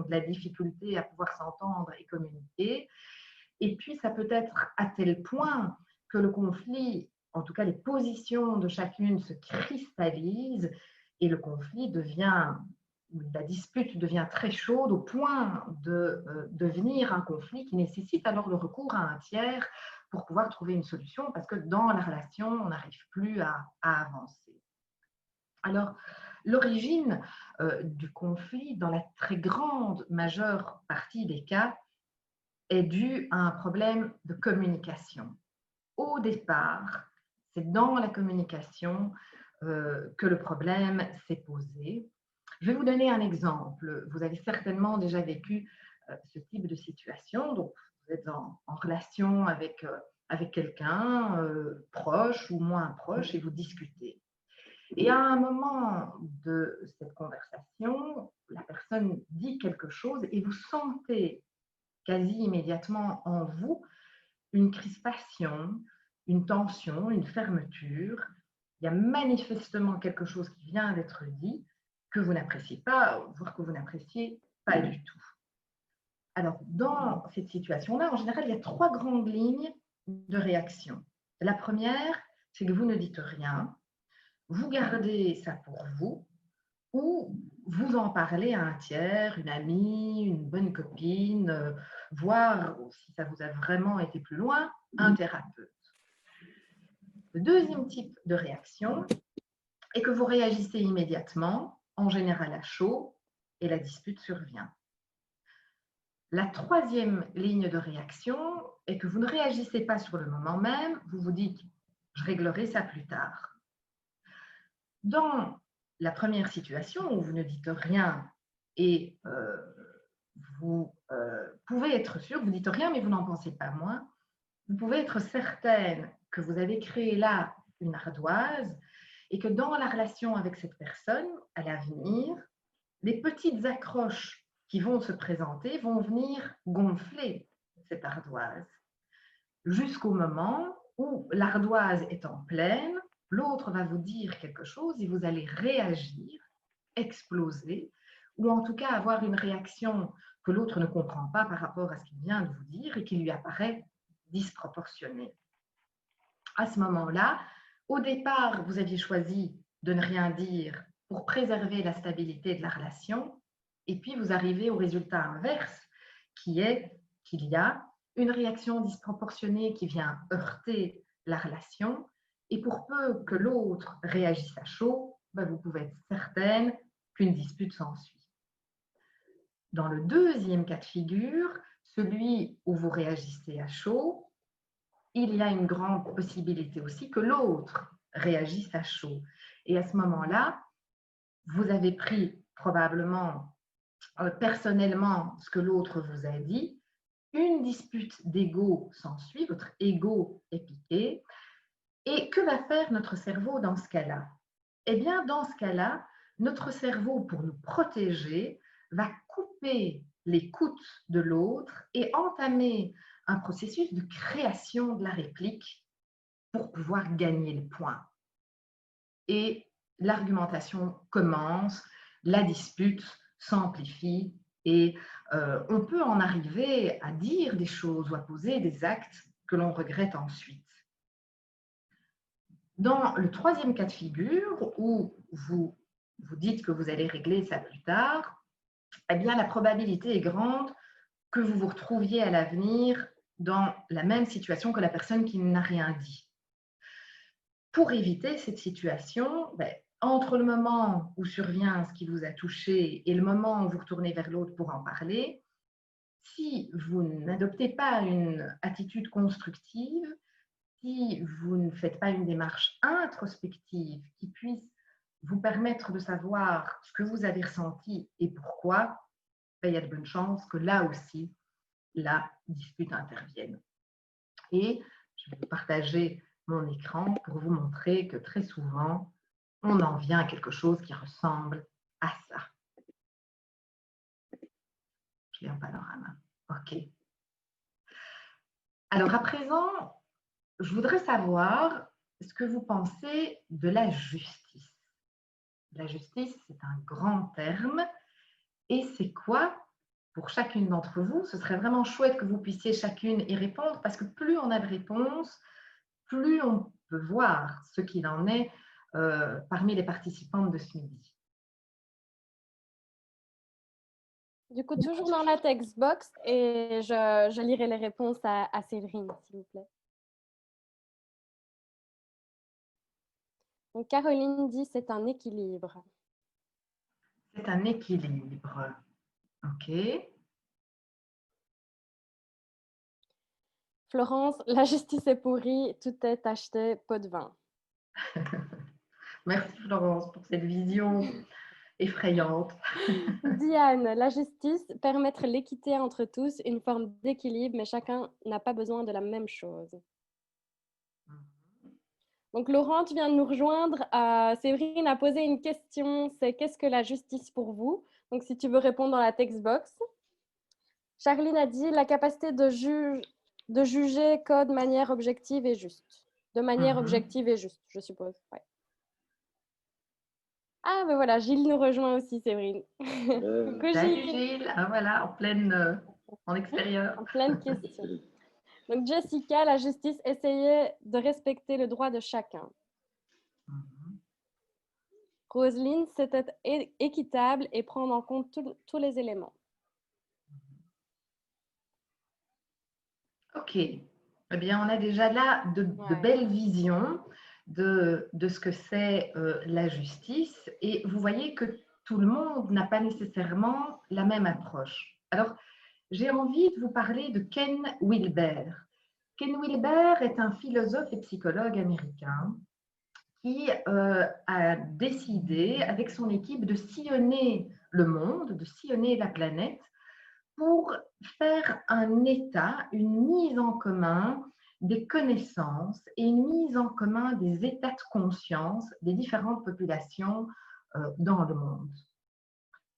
de la difficulté à pouvoir s'entendre et communiquer. Et puis, ça peut être à tel point que le conflit, en tout cas les positions de chacune se cristallisent et le conflit devient, la dispute devient très chaude au point de devenir un conflit qui nécessite alors le recours à un tiers pour pouvoir trouver une solution parce que dans la relation, on n'arrive plus à avancer. Alors, l'origine du conflit, dans la très grande majeure partie des cas, est due à un problème de communication. Au départ, c'est dans la communication que le problème s'est posé. Je vais vous donner un exemple. Vous avez certainement déjà vécu ce type de situation. Donc, vous êtes en relation avec quelqu'un, proche ou moins proche, et vous discutez. Et à un moment de cette conversation, la personne dit quelque chose et vous sentez quasi immédiatement en vous une crispation, une tension, une fermeture. Il y a manifestement quelque chose qui vient d'être dit que vous n'appréciez pas, voire que vous n'appréciez pas du tout. Alors, dans cette situation-là, en général, il y a 3 grandes lignes de réaction. La première, c'est que vous ne dites rien, vous gardez ça pour vous, ou vous en parlez à un tiers, une amie, une bonne copine, voire, si ça vous a vraiment été plus loin, un thérapeute. Le deuxième type de réaction est que vous réagissez immédiatement, en général à chaud, et la dispute survient. La troisième ligne de réaction est que vous ne réagissez pas sur le moment même, vous vous dites « je réglerai ça plus tard ». Dans la première situation où vous ne dites rien et vous pouvez être sûr, vous ne dites rien mais vous n'en pensez pas moins, vous pouvez être certaine que vous avez créé là une ardoise et que dans la relation avec cette personne, à l'avenir, les petites accroches qui vont se présenter vont venir gonfler cette ardoise jusqu'au moment où l'ardoise est en pleine, l'autre va vous dire quelque chose et vous allez réagir, exploser, ou en tout cas avoir une réaction que l'autre ne comprend pas par rapport à ce qu'il vient de vous dire et qui lui apparaît disproportionnée. À ce moment-là, au départ, vous aviez choisi de ne rien dire pour préserver la stabilité de la relation, et puis vous arrivez au résultat inverse, qui est qu'il y a une réaction disproportionnée qui vient heurter la relation, et pour peu que l'autre réagisse à chaud, vous pouvez être certaine qu'une dispute s'ensuit. Dans le deuxième cas de figure, celui où vous réagissez à chaud, il y a une grande possibilité aussi que l'autre réagisse à chaud. Et à ce moment-là, vous avez pris probablement personnellement ce que l'autre vous a dit, une dispute d'ego s'ensuit, votre ego est piqué. Et que va faire notre cerveau dans ce cas-là? Eh bien, dans ce cas-là, notre cerveau, pour nous protéger, va couper l'écoute de l'autre et entamer un processus de création de la réplique pour pouvoir gagner le point. Et l'argumentation commence, la dispute s'amplifie et on peut en arriver à dire des choses ou à poser des actes que l'on regrette ensuite. Dans le troisième cas de figure, où vous dites que vous allez régler ça plus tard, eh bien, la probabilité est grande que vous vous retrouviez à l'avenir dans la même situation que la personne qui n'a rien dit. Pour éviter cette situation, entre le moment où survient ce qui vous a touché et le moment où vous retournez vers l'autre pour en parler, si vous n'adoptez pas une attitude constructive, si vous ne faites pas une démarche introspective qui puisse vous permettre de savoir ce que vous avez ressenti et pourquoi, il y a de bonnes chances que là aussi, la dispute intervienne. Et je vais vous partager mon écran pour vous montrer que très souvent, on en vient à quelque chose qui ressemble à ça. Je l'ai en panorama. OK. Alors, à présent, je voudrais savoir ce que vous pensez de la justice. La justice, c'est un grand terme. Et c'est quoi pour chacune d'entre vous. Ce serait vraiment chouette que vous puissiez chacune y répondre parce que plus on a de réponses, plus on peut voir ce qu'il en est parmi les participantes de ce midi. Du coup, toujours dans la text box et je lirai les réponses à Séverine, s'il vous plaît. Donc, Caroline dit c'est un équilibre. C'est un équilibre. OK. Florence, la justice est pourrie, tout est acheté, pot de vin. Merci Florence pour cette vision effrayante. Diane, la justice, permettre l'équité entre tous, une forme d'équilibre, mais chacun n'a pas besoin de la même chose. Donc, Laurent, tu viens de nous rejoindre. Séverine a posé une question, c'est qu'est-ce que la justice pour vous? Donc, si tu veux répondre dans la text box. Charline a dit la capacité de juger code de manière objective et juste. De manière objective et juste, je suppose. Ouais. Ah, ben voilà, Gilles nous rejoint aussi, Séverine. Salut Gilles, ah, voilà, en extérieur. En pleine question. Donc, Jessica, la justice, essayait de respecter le droit de chacun. Roselyne, c'était équitable et prendre en compte tous les éléments. Ok, eh bien, on a déjà là de belles visions de ce que c'est la justice et vous voyez que tout le monde n'a pas nécessairement la même approche. Alors, j'ai envie de vous parler de Ken Wilber. Ken Wilber est un philosophe et psychologue américain qui a décidé, avec son équipe, de sillonner le monde, de sillonner la planète pour faire un état, une mise en commun des connaissances et une mise en commun des états de conscience des différentes populations dans le monde.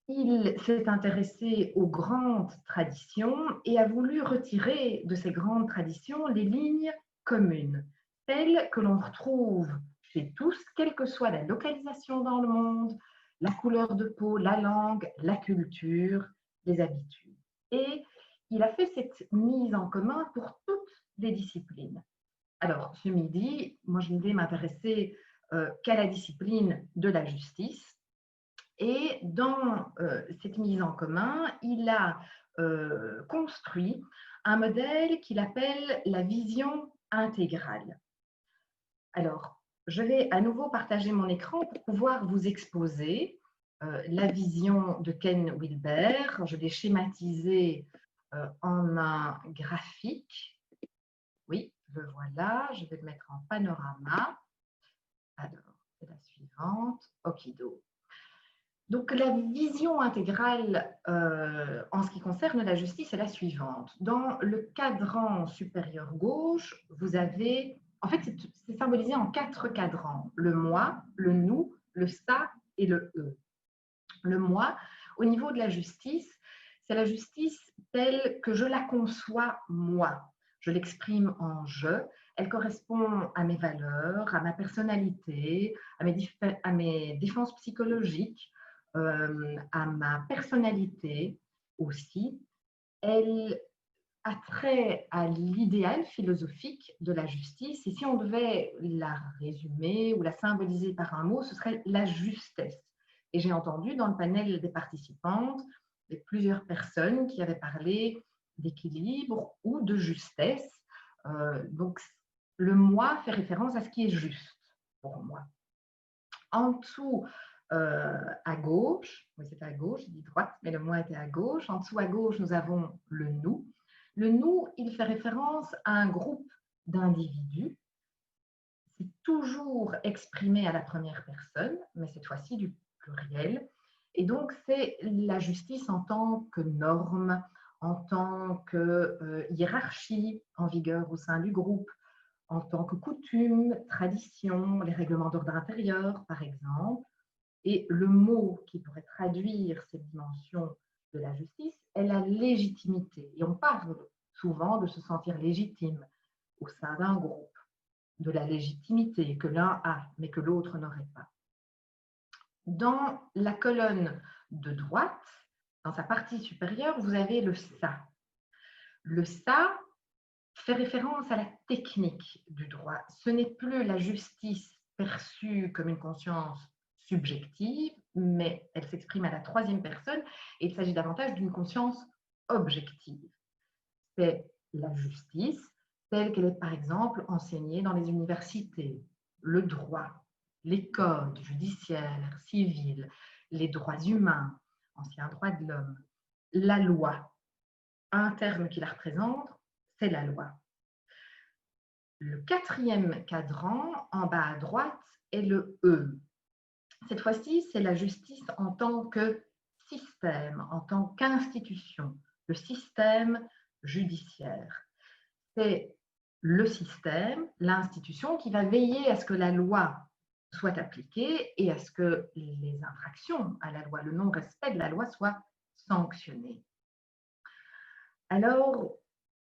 Il s'est intéressé aux grandes traditions et a voulu retirer de ces grandes traditions les lignes communes, telles que l'on retrouve chez tous, quelle que soit la localisation dans le monde, la couleur de peau, la langue, la culture, les habitudes. Et il a fait cette mise en commun pour toutes les disciplines. Alors, ce midi, moi, je ne vais m'intéresser qu'à la discipline de la justice. Et dans cette mise en commun, il a construit un modèle qu'il appelle la vision intégrale. Alors, je vais à nouveau partager mon écran pour pouvoir vous exposer la vision de Ken Wilber. Je l'ai schématisé en un graphique. Oui, le voilà. Je vais le mettre en panorama. Alors, c'est la suivante. Okido. Donc, la vision intégrale en ce qui concerne la justice est la suivante. Dans le cadran supérieur gauche, vous avez, en fait, c'est symbolisé en 4 cadrans, le moi, le nous, le ça et le eux. Le moi, au niveau de la justice, c'est la justice telle que je la conçois moi. Je l'exprime en je. Elle correspond à mes valeurs, à ma personnalité, à mes défenses psychologiques, à ma personnalité aussi. Elle a trait à l'idéal philosophique de la justice. Et si on devait la résumer ou la symboliser par un mot, ce serait la justesse. Et j'ai entendu dans le panel des participantes plusieurs personnes qui avaient parlé d'équilibre ou de justesse. Donc, le moi fait référence à ce qui est juste pour moi. En dessous, à gauche, oui, c'était à gauche, j'ai dit droite, mais le moi était à gauche. En dessous à gauche, nous avons le nous. Le nous, il fait référence à un groupe d'individus. C'est toujours exprimé à la première personne, mais cette fois-ci du pluriel. Et donc, c'est la justice en tant que norme, en tant que hiérarchie en vigueur au sein du groupe, en tant que coutume, tradition, les règlements d'ordre intérieur, par exemple. Et le mot qui pourrait traduire cette dimension de la justice est la légitimité. Et on parle souvent de se sentir légitime au sein d'un groupe, de la légitimité que l'un a, mais que l'autre n'aurait pas. Dans la colonne de droite, dans sa partie supérieure, vous avez le ça. Le ça fait référence à la technique du droit. Ce n'est plus la justice perçue comme une conscience subjective, mais elle s'exprime à la troisième personne et il s'agit davantage d'une conscience objective. C'est la justice telle qu'elle est par exemple enseignée dans les universités, le droit, les codes judiciaires, civils, les droits humains, anciens droits de l'homme, la loi. Un terme qui la représente, c'est la loi. Le quatrième cadran, en bas à droite, est le E. Cette fois-ci, c'est la justice en tant que système, en tant qu'institution, le système judiciaire. C'est le système, l'institution qui va veiller à ce que la loi soit appliquée et à ce que les infractions à la loi, le non-respect de la loi soit sanctionné. Alors,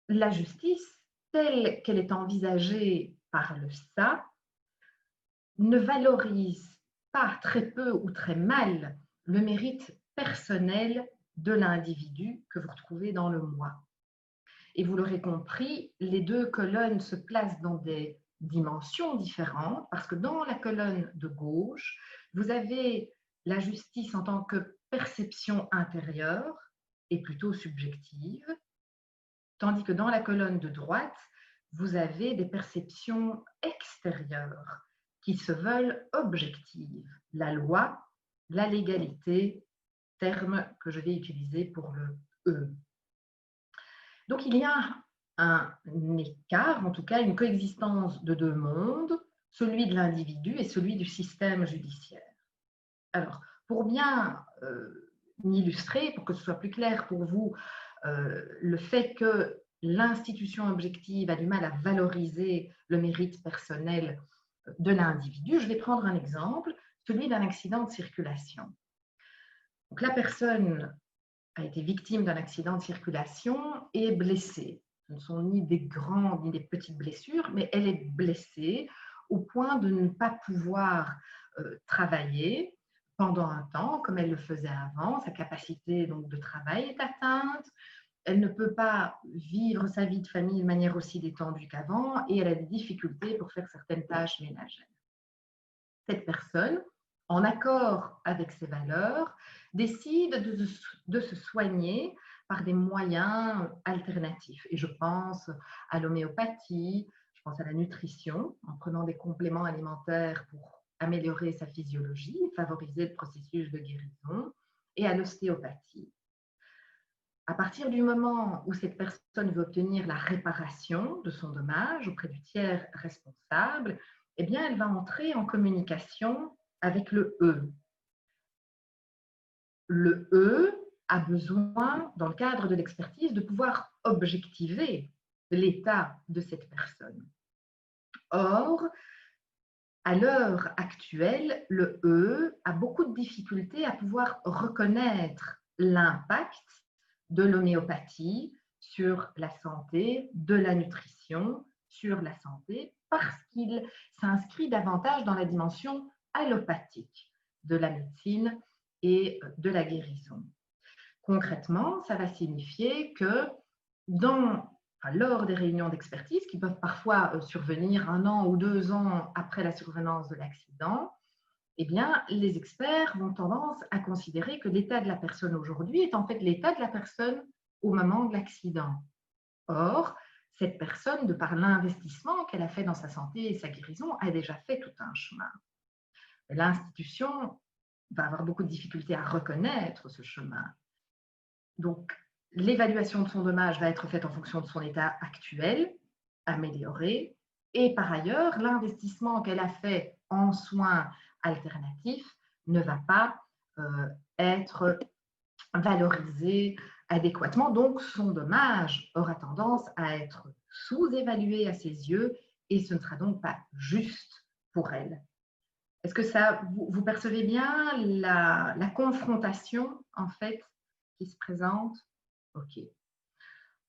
la justice, telle qu'elle est envisagée par le ça, ne valorise pas très peu ou très mal le mérite personnel de l'individu que vous retrouvez dans le moi. Et vous l'aurez compris, les deux colonnes se placent dans des dimensions différentes parce que dans la colonne de gauche, vous avez la justice en tant que perception intérieure et plutôt subjective, tandis que dans la colonne de droite, vous avez des perceptions extérieures qui se veulent objectives. La loi, la légalité, terme que je vais utiliser pour le E. Donc il y a un écart, en tout cas une coexistence de deux mondes, celui de l'individu et celui du système judiciaire. Alors, pour bien m'illustrer, pour que ce soit plus clair pour vous, le fait que l'institution objective a du mal à valoriser le mérite personnel de l'individu, je vais prendre un exemple, celui d'un accident de circulation. Donc, la personne a été victime d'un accident de circulation et est blessée. Ce ne sont ni des grandes ni des petites blessures, mais elle est blessée au point de ne pas pouvoir travailler pendant un temps comme elle le faisait avant. Sa capacité donc, de travail est atteinte. Elle ne peut pas vivre sa vie de famille de manière aussi détendue qu'avant et elle a des difficultés pour faire certaines tâches ménagères. Cette personne, en accord avec ses valeurs, décide de se soigner par des moyens alternatifs. Et je pense à l'homéopathie, je pense à la nutrition, en prenant des compléments alimentaires pour améliorer sa physiologie, favoriser le processus de guérison, et à l'ostéopathie. À partir du moment où cette personne veut obtenir la réparation de son dommage auprès du tiers responsable, eh bien, elle va entrer en communication avec le E. Le E a besoin, dans le cadre de l'expertise, de pouvoir objectiver l'état de cette personne. Or, à l'heure actuelle, le E a beaucoup de difficultés à pouvoir reconnaître l'impact de l'homéopathie sur la santé, de la nutrition sur la santé, parce qu'il s'inscrit davantage dans la dimension allopathique de la médecine et de la guérison. Concrètement, ça va signifier que lors des réunions d'expertise, qui peuvent parfois survenir 1 an ou 2 ans après la survenance de l'accident, eh bien, les experts ont tendance à considérer que l'état de la personne aujourd'hui est en fait l'état de la personne au moment de l'accident. Or, cette personne, de par l'investissement qu'elle a fait dans sa santé et sa guérison, a déjà fait tout un chemin. L'institution va avoir beaucoup de difficultés à reconnaître ce chemin. Donc, l'évaluation de son dommage va être faite en fonction de son état actuel, amélioré, et par ailleurs, l'investissement qu'elle a fait en soins alternatifs ne va pas être valorisé adéquatement. Donc, son dommage aura tendance à être sous-évalué à ses yeux et ce ne sera donc pas juste pour elle. Est-ce que vous percevez bien la confrontation, en fait, qui se présente? OK.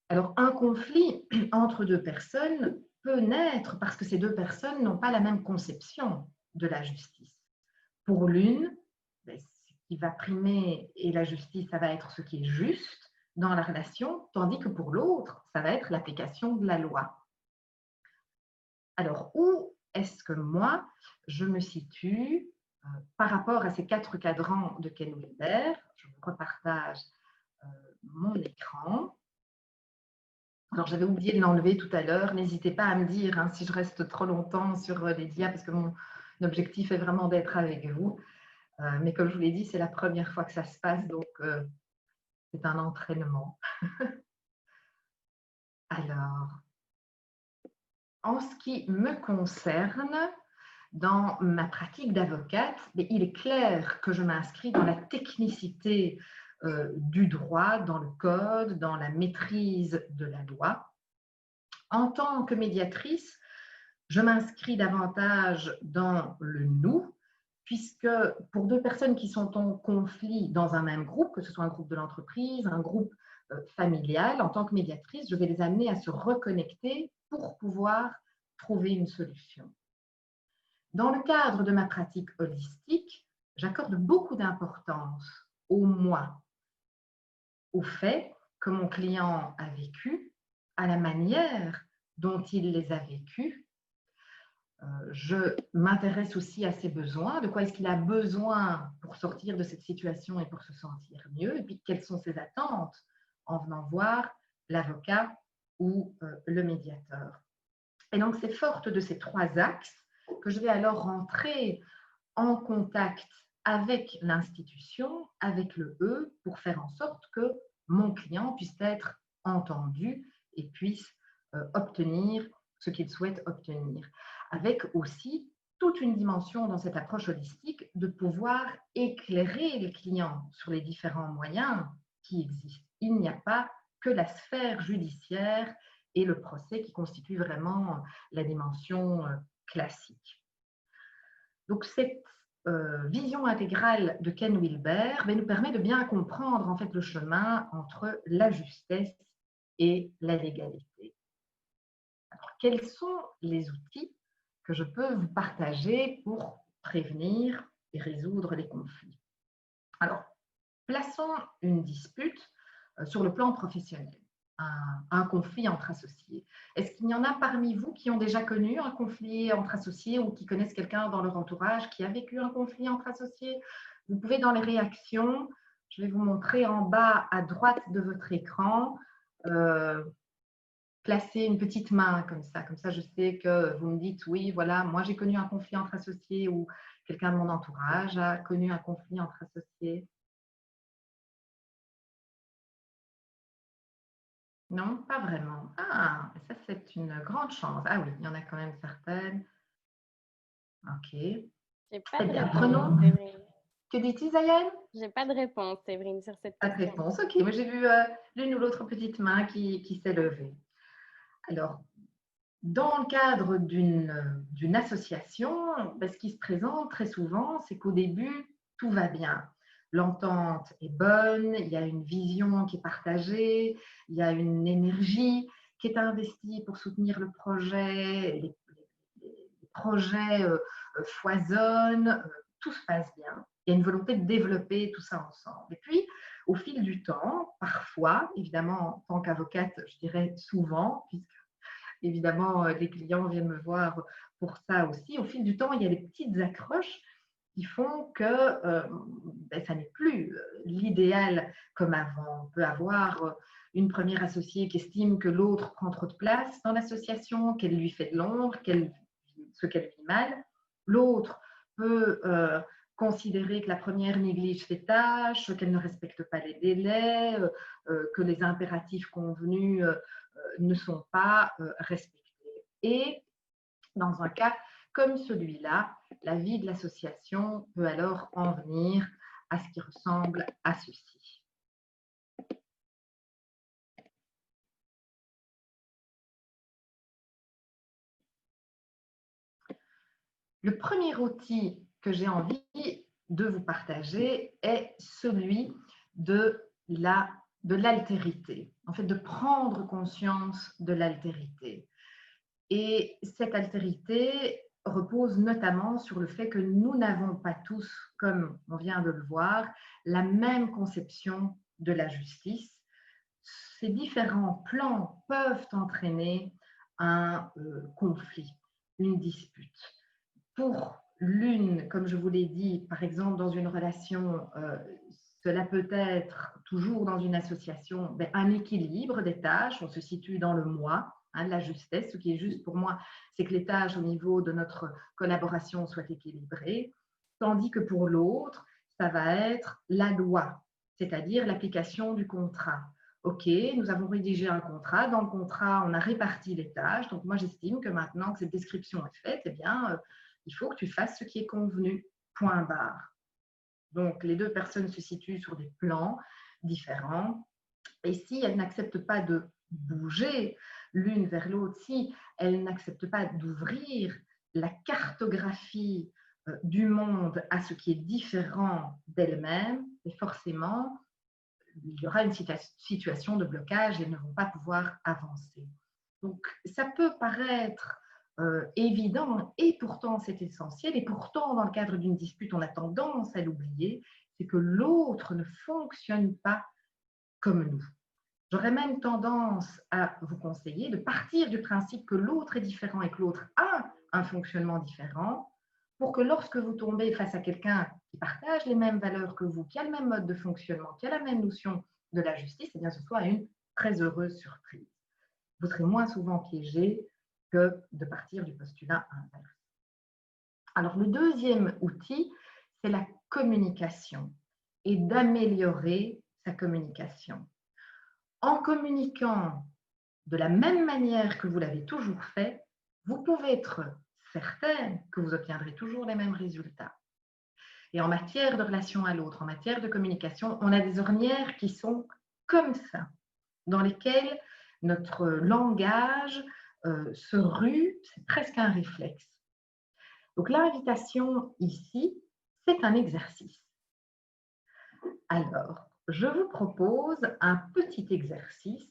Alors, un conflit entre deux personnes peut naître parce que ces deux personnes n'ont pas la même conception de la justice. Pour l'une, ce il va primer et la justice, ça va être ce qui est juste dans la relation, tandis que pour l'autre, ça va être l'application de la loi. Alors, où est-ce que moi, je me situe par rapport à ces 4 cadrans de Ken Wilber? Je vous repartage mon écran. Alors, j'avais oublié de l'enlever tout à l'heure. N'hésitez pas à me dire hein, si je reste trop longtemps sur les dias, parce que mon objectif est vraiment d'être avec vous. Mais comme je vous l'ai dit, c'est la première fois que ça se passe, donc c'est un entraînement. Alors, en ce qui me concerne, dans ma pratique d'avocate, il est clair que je m'inscris dans la technicité du droit, dans le code, dans la maîtrise de la loi. En tant que médiatrice, je m'inscris davantage dans le nous, puisque pour 2 personnes qui sont en conflit dans un même groupe, que ce soit un groupe de l'entreprise, un groupe familial, en tant que médiatrice, je vais les amener à se reconnecter pour pouvoir trouver une solution. Dans le cadre de ma pratique holistique, j'accorde beaucoup d'importance au moi, au fait que mon client a vécu, à la manière dont il les a vécus. Je m'intéresse aussi à ses besoins, de quoi est-ce qu'il a besoin pour sortir de cette situation et pour se sentir mieux, et puis quelles sont ses attentes en venant voir l'avocat ou le médiateur. Et donc, c'est forte de ces 3 axes que je vais alors rentrer en contact avec l'institution, avec le E, pour faire en sorte que mon client puisse être entendu et puisse obtenir ce qu'il souhaite obtenir. Avec aussi toute une dimension dans cette approche holistique de pouvoir éclairer les clients sur les différents moyens qui existent. Il n'y a pas que la sphère judiciaire et le procès qui constituent vraiment la dimension classique. Donc, cette vision intégrale de Ken Wilber nous permet de bien comprendre en fait le chemin entre la justesse et la légalité. Alors, quels sont les outils que je peux vous partager pour prévenir et résoudre les conflits? Alors, plaçons une dispute sur le plan professionnel. Un conflit entre associés. Est-ce qu'il y en a parmi vous qui ont déjà connu un conflit entre associés ou qui connaissent quelqu'un dans leur entourage qui a vécu un conflit entre associés? Vous pouvez dans les réactions, je vais vous montrer en bas à droite de votre écran, placer une petite main comme ça je sais que vous me dites oui, voilà, moi j'ai connu un conflit entre associés ou quelqu'un de mon entourage a connu un conflit entre associés. Non, pas vraiment. Ah, ça c'est une grande chance. Ah oui, il y en a quand même certaines. Ok. J'ai pas Eh de bien, réponse, prenons. Séverine. Que dis-tu, Zayane? J'ai pas de réponse, Séverine, sur cette Pas de question. réponse. Ok, moi j'ai vu l'une ou l'autre petite main qui s'est levée. Alors, dans le cadre d'une association, ce qui se présente très souvent, c'est qu'au début, tout va bien. L'entente est bonne, il y a une vision qui est partagée, il y a une énergie qui est investie pour soutenir le projet, les projets foisonnent, tout se passe bien. Il y a une volonté de développer tout ça ensemble. Et puis, au fil du temps, parfois, évidemment, en tant qu'avocate, je dirais souvent, puisque évidemment, les clients viennent me voir pour ça aussi. Au fil du temps, il y a des petites accroches qui font que ça n'est plus l'idéal comme avant. On peut avoir une première associée qui estime que l'autre prend trop de place dans l'association, qu'elle lui fait de l'ombre, ce qu'elle vit mal. L'autre peut considérer que la première néglige ses tâches, qu'elle ne respecte pas les délais, que les impératifs convenus ne sont pas respectés. Et dans un cas comme celui-là, la vie de l'association peut alors en venir à ce qui ressemble à ceci. Le premier outil que j'ai envie de vous partager est celui de l'altérité, en fait de prendre conscience de l'altérité. Et cette altérité, repose notamment sur le fait que nous n'avons pas tous, comme on vient de le voir, la même conception de la justice. Ces différents plans peuvent entraîner un conflit, une dispute. Pour l'une, comme je vous l'ai dit, par exemple dans une relation, cela peut être toujours dans une association, un équilibre des tâches, on se situe dans le moi, la justesse. Ce qui est juste pour moi, c'est que les tâches au niveau de notre collaboration soient équilibrées, tandis que pour l'autre, ça va être la loi, c'est-à-dire l'application du contrat. OK, nous avons rédigé un contrat. Dans le contrat, on a réparti les tâches. Donc, moi, j'estime que maintenant que cette description est faite, eh bien, il faut que tu fasses ce qui est convenu. Point barre. Donc, les deux personnes se situent sur des plans différents. Et si elles n'acceptent pas de bouger l'une vers l'autre, si elles n'acceptent pas d'ouvrir la cartographie du monde à ce qui est différent d'elles-mêmes, et forcément, il y aura une situation de blocage et elles ne vont pas pouvoir avancer. Donc, ça peut paraître évident et pourtant c'est essentiel. Et pourtant, dans le cadre d'une dispute, on a tendance à l'oublier, c'est que l'autre ne fonctionne pas comme nous. J'aurais même tendance à vous conseiller de partir du principe que l'autre est différent et que l'autre a un fonctionnement différent pour que lorsque vous tombez face à quelqu'un qui partage les mêmes valeurs que vous, qui a le même mode de fonctionnement, qui a la même notion de la justice, eh bien, ce soit une très heureuse surprise. Vous serez moins souvent piégé que de partir du postulat inverse. Alors, le deuxième outil, c'est la communication et d'améliorer sa communication. En communiquant de la même manière que vous l'avez toujours fait, vous pouvez être certaine que vous obtiendrez toujours les mêmes résultats. Et en matière de relation à l'autre, en matière de communication, on a des ornières qui sont comme ça, dans lesquelles notre langage se rue, c'est presque un réflexe. Donc l'invitation ici, c'est un exercice. Alors, je vous propose un petit exercice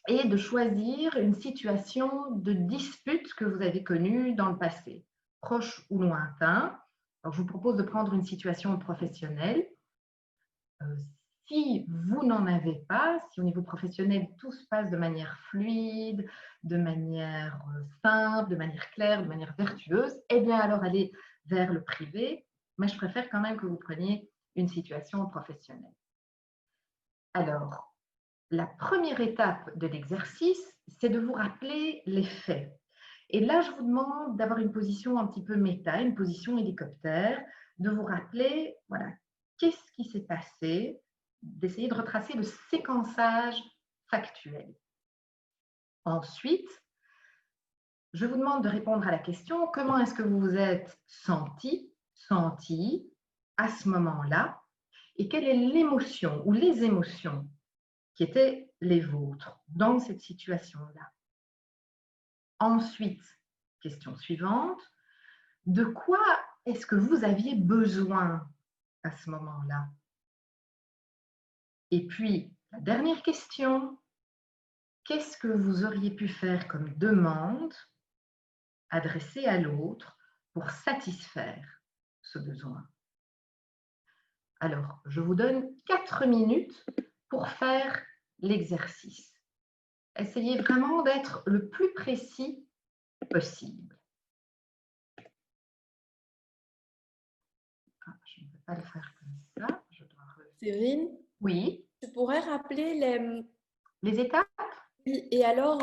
et de choisir une situation de dispute que vous avez connue dans le passé, proche ou lointain. Alors, je vous propose de prendre une situation professionnelle. Si vous n'en avez pas, si au niveau professionnel tout se passe de manière fluide, de manière simple, de manière claire, de manière vertueuse, eh bien alors allez vers le privé, mais je préfère quand même que vous preniez une situation professionnelle. Alors, la première étape de l'exercice, c'est de vous rappeler les faits. Et là, je vous demande d'avoir une position un petit peu méta, une position hélicoptère, de vous rappeler, voilà, qu'est-ce qui s'est passé, d'essayer de retracer le séquençage factuel. Ensuite, je vous demande de répondre à la question, comment est-ce que vous vous êtes senti à ce moment-là, et quelle est l'émotion ou les émotions qui étaient les vôtres dans cette situation-là. Ensuite, question suivante, de quoi est-ce que vous aviez besoin à ce moment-là? Et puis, la dernière question, qu'est-ce que vous auriez pu faire comme demande adressée à l'autre pour satisfaire ce besoin? Alors, je vous donne 4 minutes pour faire l'exercice. Essayez vraiment d'être le plus précis possible. Je ne peux pas le faire comme ça. Séverine, Oui. tu pourrais rappeler Les étapes? Et alors,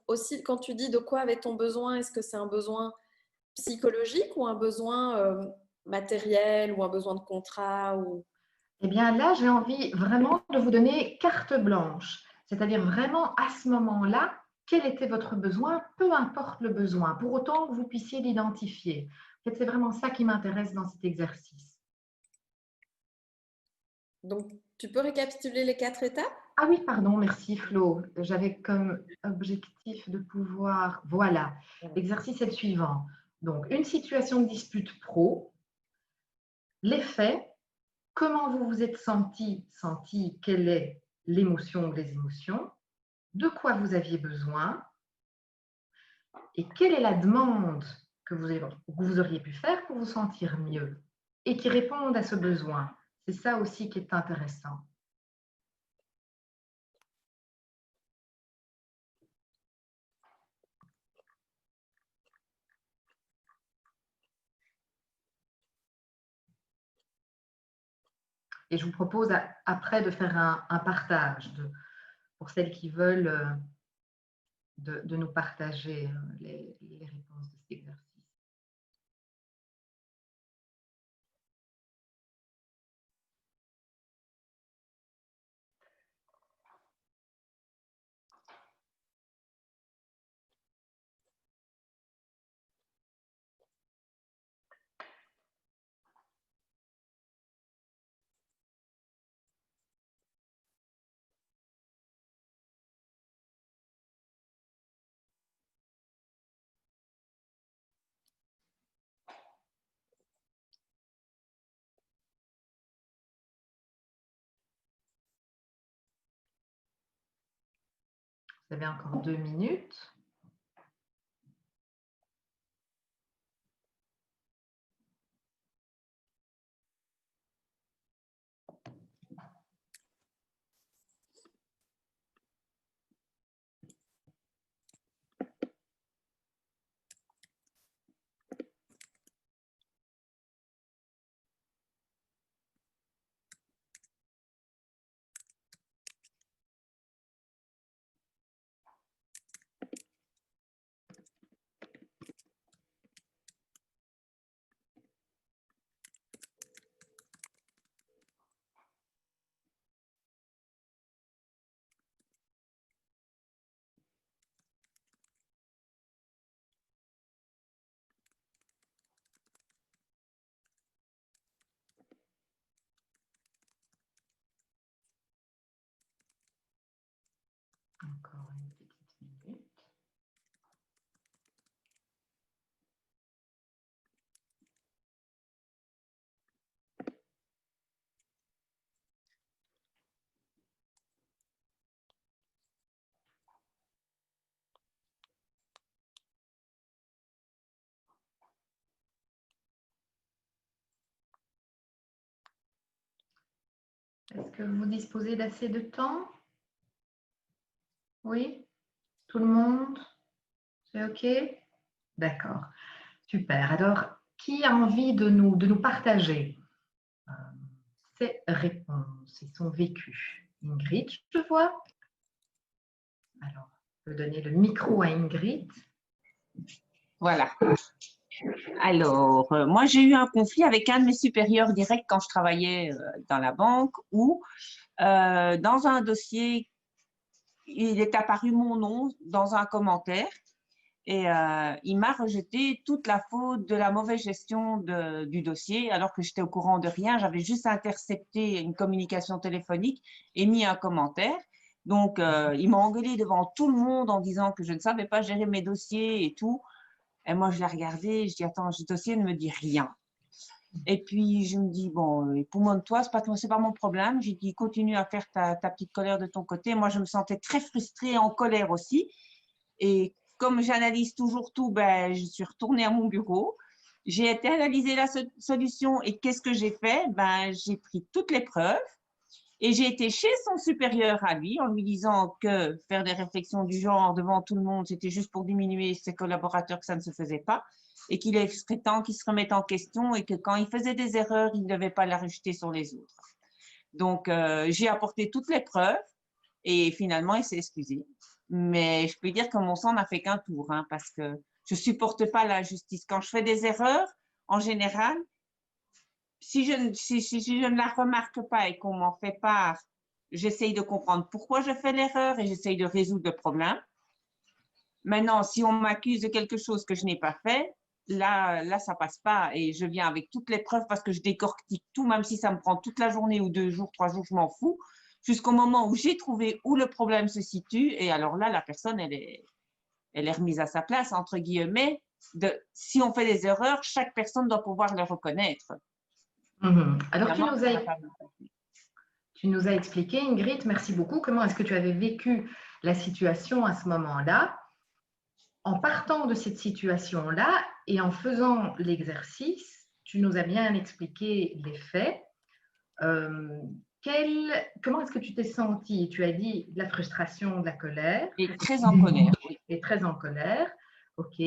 aussi, quand tu dis de quoi avait-on besoin, est-ce que c'est un besoin psychologique ou un besoin matériel ou un besoin de contrat ou... Eh bien là, j'ai envie vraiment de vous donner carte blanche. C'est-à-dire vraiment à ce moment-là, quel était votre besoin, peu importe le besoin, pour autant que vous puissiez l'identifier. En fait, c'est vraiment ça qui m'intéresse dans cet exercice. Donc, tu peux récapituler les 4 étapes? Ah oui, pardon, merci Flo. J'avais comme objectif de pouvoir… Voilà, l'exercice est le suivant. Donc, une situation de dispute pro, les faits, comment vous vous êtes senti, quelle est l'émotion ou les émotions, de quoi vous aviez besoin et quelle est la demande que vous auriez pu faire pour vous sentir mieux et qui répondent à ce besoin. C'est ça aussi qui est intéressant. Et je vous propose après de faire un partage pour celles qui veulent de nous partager les réponses de cet exercice. Vous avez encore 2 minutes. Encore une petite minute. Est-ce que vous disposez d'assez de temps? Oui? Tout le monde? C'est OK? D'accord. Super. Alors, qui a envie de nous partager ses réponses et son vécu? Ingrid, je vois. Alors, je peux donner le micro à Ingrid. Voilà. Alors, moi, j'ai eu un conflit avec un de mes supérieurs directs quand je travaillais dans la banque où, dans un dossier, il est apparu mon nom dans un commentaire et il m'a rejeté toute la faute de la mauvaise gestion du dossier alors que j'étais au courant de rien. J'avais juste intercepté une communication téléphonique et mis un commentaire. Donc, il m'a engueulé devant tout le monde en disant que je ne savais pas gérer mes dossiers et tout. Et moi, je l'ai regardé, je dis, attends, ce dossier ne me dit rien. Et puis, je me dis, bon, époumonne-toi, c'est pas mon problème. J'ai dit, continue à faire ta petite colère de ton côté. Moi, je me sentais très frustrée et en colère aussi. Et comme j'analyse toujours tout, ben, je suis retournée à mon bureau. J'ai été analyser la solution et qu'est-ce que j'ai fait? Ben, j'ai pris toutes les preuves. Et j'ai été chez son supérieur à lui en lui disant que faire des réflexions du genre devant tout le monde, c'était juste pour diminuer ses collaborateurs, que ça ne se faisait pas, et qu'il serait temps qu'il se remette en question et que quand il faisait des erreurs, il ne devait pas la rejeter sur les autres. Donc, j'ai apporté toutes les preuves et finalement, il s'est excusé. Mais je peux dire que mon sang n'a fait qu'un tour, hein, parce que je ne supporte pas l'injustice. Quand je fais des erreurs, en général, si je ne la remarque pas et qu'on m'en fait part, j'essaye de comprendre pourquoi je fais l'erreur et j'essaye de résoudre le problème. Maintenant, si on m'accuse de quelque chose que je n'ai pas fait, là, ça passe pas et je viens avec toutes les preuves parce que je décortique tout, même si ça me prend toute la journée ou 2 jours, 3 jours, je m'en fous, jusqu'au moment où j'ai trouvé où le problème se situe et alors là, la personne, elle est remise à sa place, entre guillemets. Si on fait des erreurs, chaque personne doit pouvoir les reconnaître. Alors, tu nous as expliqué, Ingrid, merci beaucoup, comment est-ce que tu avais vécu la situation à ce moment-là. en partant de cette situation-là et en faisant l'exercice, tu nous as bien expliqué les faits. Comment est-ce que tu t'es sentie? Tu as dit de la frustration, de la colère. Et très en colère, oui. Et très en colère. OK.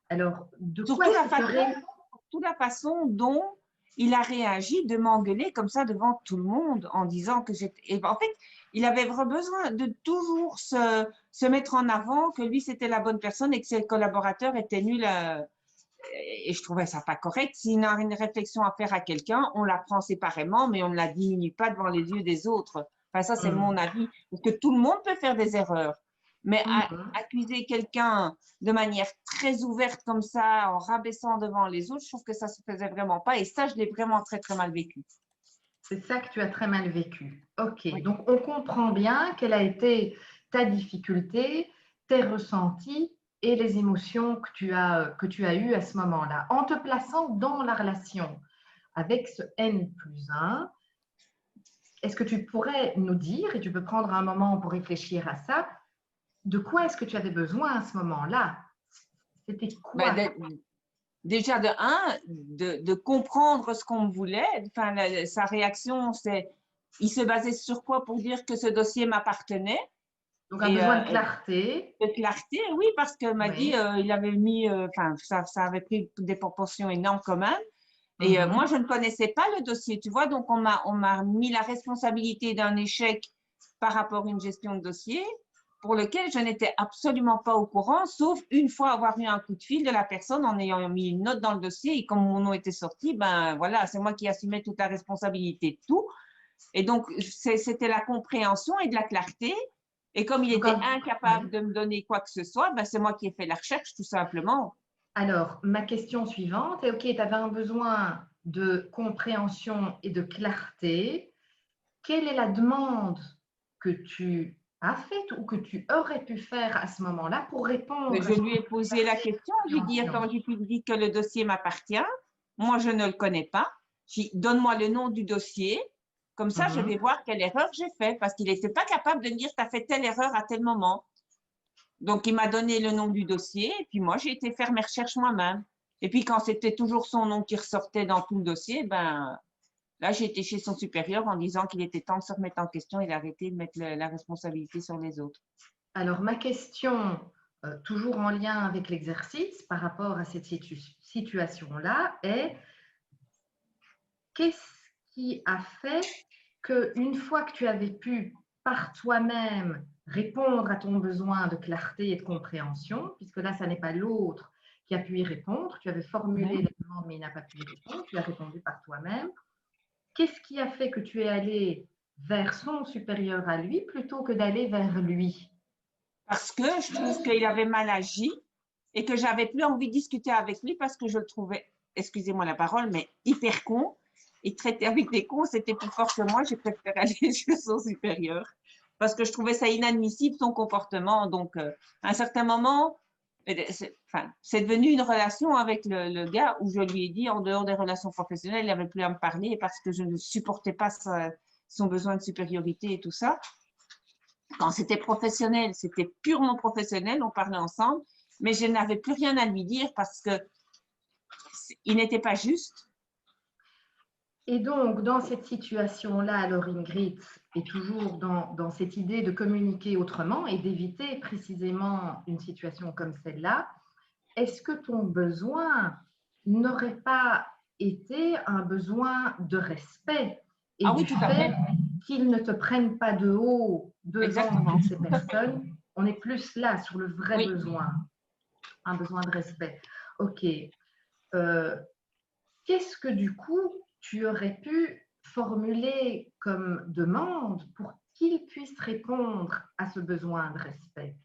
Alors, de quoi Surtout est-ce que toute la façon dont il a réagi de m'engueuler comme ça devant tout le monde en disant que j'étais… Et en fait, il avait vraiment besoin de toujours se mettre en avant, que lui, c'était la bonne personne et que ses collaborateurs étaient nuls. Et je trouvais ça pas correct. S'il a une réflexion à faire à quelqu'un, on la prend séparément, mais on ne la diminue pas devant les yeux des autres. Enfin, ça, c'est mon avis. Parce que tout le monde peut faire des erreurs. Mais accuser quelqu'un de manière très ouverte comme ça, en rabaissant devant les autres, je trouve que ça se faisait vraiment pas. Et ça, je l'ai vraiment très, très mal vécu. c'est ça que tu as très mal vécu. OK. Oui. Donc, on comprend bien quelle a été ta difficulté, tes ressentis et les émotions que tu as eues à ce moment-là. En te plaçant dans la relation avec ce N+1, est-ce que tu pourrais nous dire, et tu peux prendre un moment pour réfléchir à ça, de quoi est-ce que tu avais besoin à ce moment-là? C'était quoi? Déjà, de comprendre ce qu'on me voulait. Enfin, sa réaction, il se basait sur quoi pour dire que ce dossier m'appartenait? Donc, un besoin de clarté. De clarté, oui, parce qu'il m'a dit, il avait mis, enfin, ça avait pris des proportions énormes quand même. Et moi, je ne connaissais pas le dossier, tu vois, donc on m'a mis la responsabilité d'un échec par rapport à une gestion de dossier pour lequel je n'étais absolument pas au courant, sauf une fois avoir eu un coup de fil de la personne en ayant mis une note dans le dossier et comme mon nom était sorti, ben voilà, c'est moi qui assumais toute la responsabilité de tout. Et donc, c'était la compréhension et de la clarté. Et comme il était incapable de me donner quoi que ce soit, ben c'est moi qui ai fait la recherche, tout simplement. Alors, ma question suivante est, OK, tu avais un besoin de compréhension et de clarté. Quelle est la demande que tu as faite ou que tu aurais pu faire à ce moment-là pour répondre à Je lui ai posé la question, je lui ai dit, attends, tu dis que le dossier m'appartient, moi je ne le connais pas, donne-moi le nom du dossier, comme ça je vais voir quelle erreur j'ai faite, parce qu'il n'était pas capable de me dire, tu as fait telle erreur à tel moment. Donc il m'a donné le nom du dossier, et puis moi j'ai été faire mes recherches moi-même. Et puis quand c'était toujours son nom qui ressortait dans tout le dossier, ben là j'ai été chez son supérieur en disant qu'il était temps de se remettre en question et d'arrêter de mettre la responsabilité sur les autres. Alors, ma question, toujours en lien avec l'exercice par rapport à cette situation-là, est qu'est-ce qui a fait qu'une fois que tu avais pu par toi-même répondre à ton besoin de clarté et de compréhension, puisque là, ça n'est pas l'autre qui a pu y répondre, tu avais formulé la demande mais il n'a pas pu y répondre, tu as répondu par toi-même. Qu'est-ce qui a fait que tu es allé vers son supérieur à lui plutôt que d'aller vers lui? Parce que je trouve qu'il avait mal agi et que j'avais plus envie de discuter avec lui parce que je le trouvais, excusez-moi la parole, mais hyper con. Et traiter avec des cons, c'était plus fort que moi. J'ai préféré aller chez son supérieur parce que je trouvais ça inadmissible, son comportement. Donc, à un certain moment, c'est devenu une relation avec le gars où je lui ai dit, en dehors des relations professionnelles, il n'avait plus à me parler parce que je ne supportais pas son besoin de supériorité et tout ça. Quand c'était professionnel, c'était purement professionnel, on parlait ensemble, mais je n'avais plus rien à lui dire parce qu'il n'était pas juste. Et donc, dans cette situation-là, alors Ingrid est toujours dans cette idée de communiquer autrement et d'éviter précisément une situation comme celle-là. Est-ce que ton besoin n'aurait pas été un besoin de respect et Ah oui, du tout à fait qu'ils ne te prennent pas de haut devant Exactement. toutes ces personnes? On est plus là sur le vrai besoin, un besoin de respect. OK. Qu'est-ce que du coup, tu aurais pu formuler comme demande pour qu'ils puissent répondre à ce besoin de respect?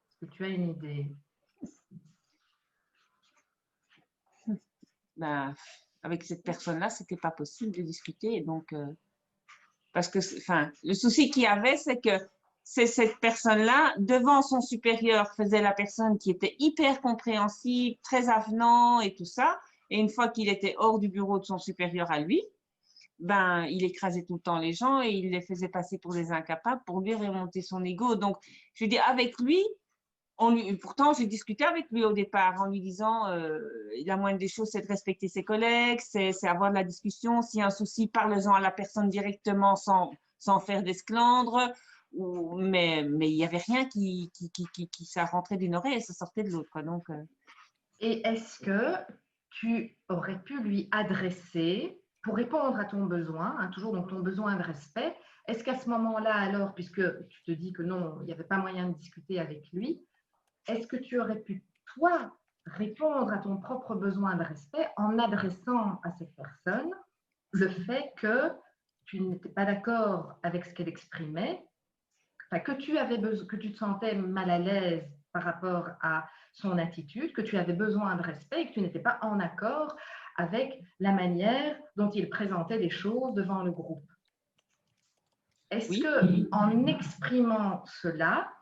Est-ce que tu as une idée? Ben, avec cette personne-là, ce n'était pas possible de discuter. Donc, parce que, enfin, le souci qu'il y avait, c'est que cette personne-là, devant son supérieur, faisait la personne qui était hyper compréhensive, très avenant et tout ça. Et une fois qu'il était hors du bureau de son supérieur à lui, ben, il écrasait tout le temps les gens et il les faisait passer pour des incapables pour lui remonter son ego. Donc, je veux dire, avec lui, Pourtant, j'ai discuté avec lui au départ en lui disant la moindre des choses, c'est de respecter ses collègues, c'est avoir de la discussion. S'il y a un souci, parle-en à la personne directement sans faire d'esclandre. Mais il n'y avait rien qui ça rentrait d'une oreille et ça sortait de l'autre. Donc, Et est-ce que tu aurais pu lui adresser, pour répondre à ton besoin, hein, toujours donc ton besoin de respect, est-ce qu'à ce moment-là, alors, puisque tu te dis que non, il n'y avait pas moyen de discuter avec lui, est-ce que tu aurais pu, toi, répondre à ton propre besoin de respect en adressant à cette personne le fait que tu n'étais pas d'accord avec ce qu'elle exprimait, enfin, que tu te sentais mal à l'aise par rapport à son attitude, que tu avais besoin de respect et que tu n'étais pas en accord avec la manière dont il présentait les choses devant le groupe. Est-ce oui. que en exprimant cela,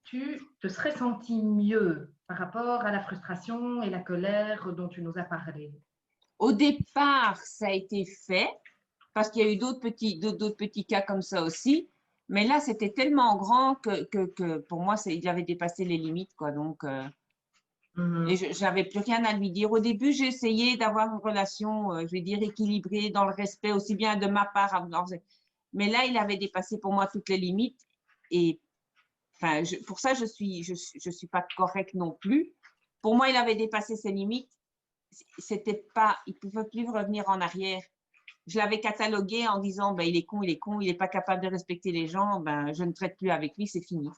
tu te serais senti mieux par rapport à la frustration et la colère dont tu nous as parlé? Au départ, ça a été fait parce qu'il y a eu d'autres petits cas comme ça aussi. Mais là, c'était tellement grand que pour moi, il avait dépassé les limites, quoi. Donc, et je n'avais plus rien à lui dire. Au début, j'ai essayé d'avoir une relation, je vais dire, équilibrée dans le respect, aussi bien de ma part. Mais là, il avait dépassé pour moi toutes les limites. Et enfin, pour ça, je suis pas correcte non plus. Pour moi, il avait dépassé ses limites. C'était pas, il ne pouvait plus revenir en arrière. Je l'avais catalogué en disant, ben, il est con, il n'est pas capable de respecter les gens, ben, je ne traite plus avec lui, c'est fini.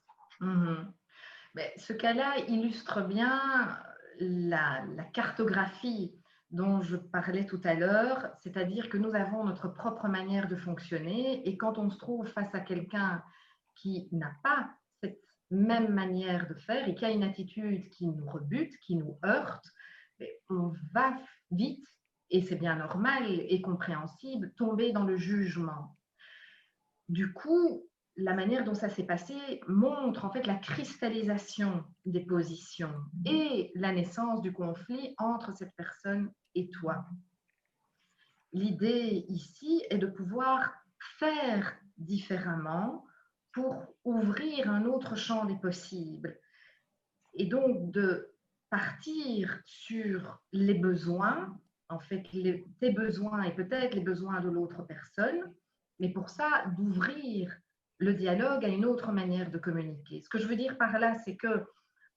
Mais ce cas-là illustre bien la cartographie dont je parlais tout à l'heure, c'est-à-dire que nous avons notre propre manière de fonctionner et quand on se trouve face à quelqu'un qui n'a pas cette même manière de faire et qui a une attitude qui nous rebute, qui nous heurte, on va vite, et c'est bien normal et compréhensible, tomber dans le jugement. Du coup, la manière dont ça s'est passé montre en fait la cristallisation des positions et la naissance du conflit entre cette personne et toi. L'idée ici est de pouvoir faire différemment pour ouvrir un autre champ des possibles et donc de partir sur les besoins, en fait tes besoins et peut-être les besoins de l'autre personne, mais pour ça d'ouvrir le dialogue à une autre manière de communiquer. Ce que je veux dire par là, c'est que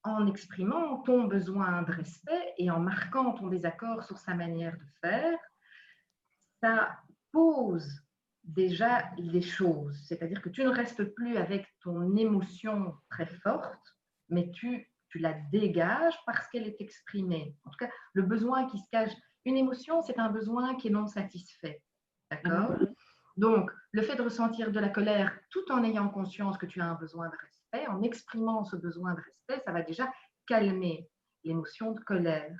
en exprimant ton besoin de respect et en marquant ton désaccord sur sa manière de faire, ça pose déjà les choses. C'est-à-dire que tu ne restes plus avec ton émotion très forte, mais tu la dégages parce qu'elle est exprimée. En tout cas, le besoin qui se cache, une émotion, c'est un besoin qui est non satisfait. D'accord ? Donc, le fait de ressentir de la colère tout en ayant conscience que tu as un besoin de respect, en exprimant ce besoin de respect, ça va déjà calmer l'émotion de colère.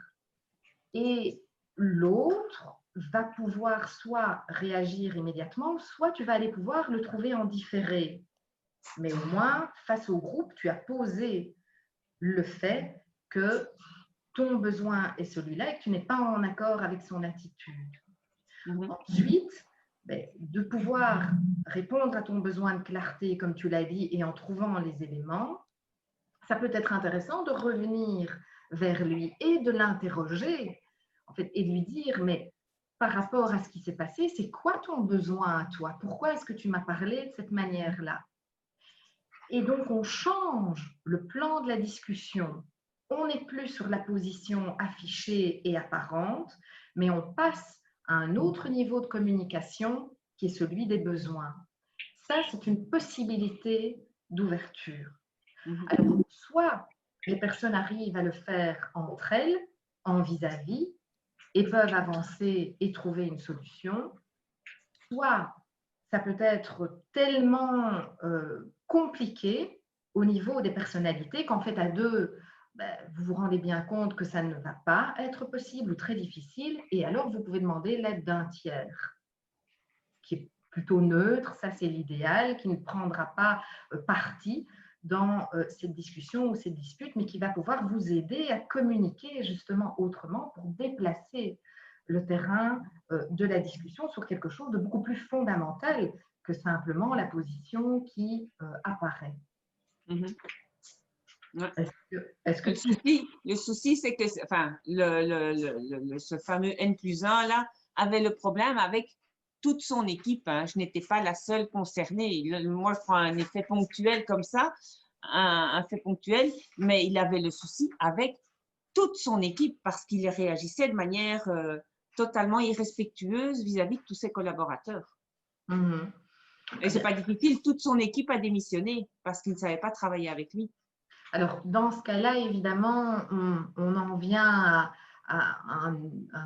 Et l'autre va pouvoir soit réagir immédiatement, soit tu vas aller pouvoir le trouver en différé. Mais au moins, face au groupe, tu as posé le fait que ton besoin est celui-là et que tu n'es pas en accord avec son attitude. Ensuite, de pouvoir répondre à ton besoin de clarté, comme tu l'as dit, et en trouvant les éléments, ça peut être intéressant de revenir vers lui et de l'interroger, en fait, et de lui dire, mais par rapport à ce qui s'est passé, c'est quoi ton besoin à toi? Pourquoi est-ce que tu m'as parlé de cette manière-là? Et donc, on change le plan de la discussion. On n'est plus sur la position affichée et apparente, mais on passe à un autre niveau de communication qui est celui des besoins. Ça, c'est une possibilité d'ouverture. Alors, soit les personnes arrivent à le faire entre elles, en vis-à-vis, et peuvent avancer et trouver une solution, soit ça peut être tellement compliqué au niveau des personnalités qu'en fait à deux, vous vous rendez bien compte que ça ne va pas être possible ou très difficile, et alors vous pouvez demander l'aide d'un tiers qui est plutôt neutre, ça c'est l'idéal, qui ne prendra pas parti dans cette discussion ou cette dispute, mais qui va pouvoir vous aider à communiquer justement autrement pour déplacer le terrain de la discussion sur quelque chose de beaucoup plus fondamental que simplement la position qui apparaît. Ouais. Est-ce que Le souci, c'est que enfin, ce fameux N+1 là avait le problème avec toute son équipe. Hein. Je n'étais pas la seule concernée. Moi, je prends un effet ponctuel comme ça, un fait ponctuel, mais il avait le souci avec toute son équipe parce qu'il réagissait de manière totalement irrespectueuse vis-à-vis de tous ses collaborateurs. Mhm. Et c'est pas difficile, toute son équipe a démissionné parce qu'il ne savait pas travailler avec lui. Alors, dans ce cas-là, évidemment, on en vient à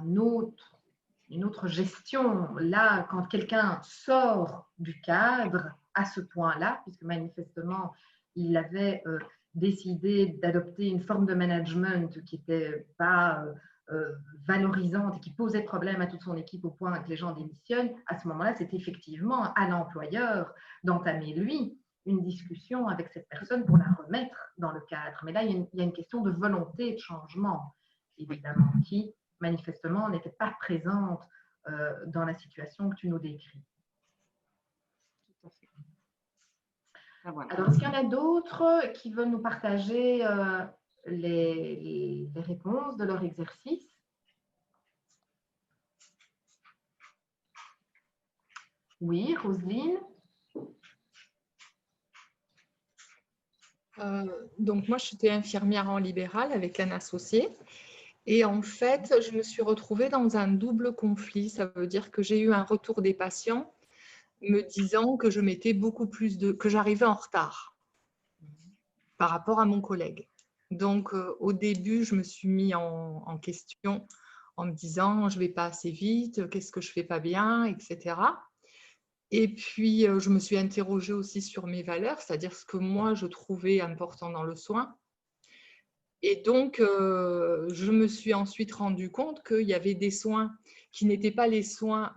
une autre gestion. Là, quand quelqu'un sort du cadre à ce point-là, puisque manifestement, il avait décidé d'adopter une forme de management qui n'était pas valorisante et qui posait problème à toute son équipe au point que les gens démissionnent, à ce moment-là, c'est effectivement à l'employeur d'entamer, lui, une discussion avec cette personne pour la remettre dans le cadre. Mais là, il y a une question de volonté de changement, évidemment, qui manifestement n'était pas présente dans la situation que tu nous décris. Tout à fait. Ah, voilà. Alors, est-ce qu'il y en a d'autres qui veulent nous partager les réponses de leur exercice? Oui, Roselyne? Donc moi, j'étais infirmière en libéral avec un associé. Et en fait, je me suis retrouvée dans un double conflit. Ça veut dire que j'ai eu un retour des patients me disant que je mettais que j'arrivais en retard par rapport à mon collègue. Donc, au début, je me suis mis en question en me disant, je ne vais pas assez vite, qu'est-ce que je ne fais pas bien, etc. Et puis, je me suis interrogée aussi sur mes valeurs, c'est-à-dire ce que moi, je trouvais important dans le soin. Et donc, je me suis ensuite rendu compte qu'il y avait des soins qui n'étaient pas les soins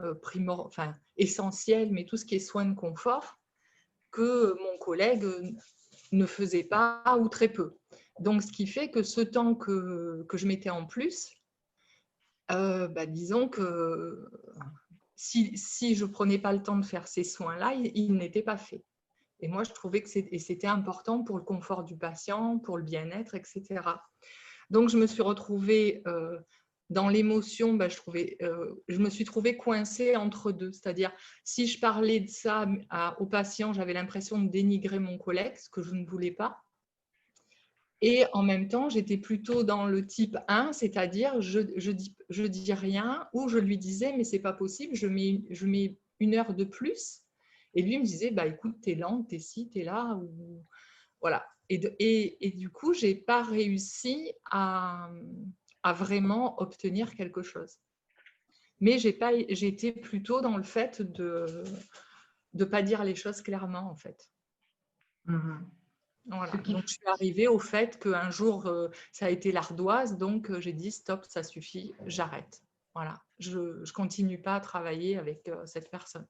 essentiels, mais tout ce qui est soins de confort, que mon collègue ne faisait pas ou très peu. Donc, ce qui fait que ce temps que je mettais en plus, disons que si je ne prenais pas le temps de faire ces soins-là, ils n'étaient pas faits. Et moi, je trouvais que c'était important pour le confort du patient, pour le bien-être, etc. Donc, je me suis retrouvée dans l'émotion, je me suis trouvée coincée entre deux. C'est-à-dire, si je parlais de ça au patient, j'avais l'impression de dénigrer mon collègue, ce que je ne voulais pas. Et en même temps, j'étais plutôt dans le type 1, c'est-à-dire je dis rien, ou je lui disais, mais ce n'est pas possible, je mets 1 heure de plus. Et lui me disait, écoute, tu es lente, tu es ci, tu es là. Ou... Voilà. Et du coup, je n'ai pas réussi à vraiment obtenir quelque chose. Mais j'étais plutôt dans le fait de ne pas dire les choses clairement, en fait. Mm-hmm. Voilà. Donc, je suis arrivée au fait qu'un jour, ça a été l'ardoise, donc j'ai dit stop, ça suffit, j'arrête. Voilà. Je ne continue pas à travailler avec cette personne.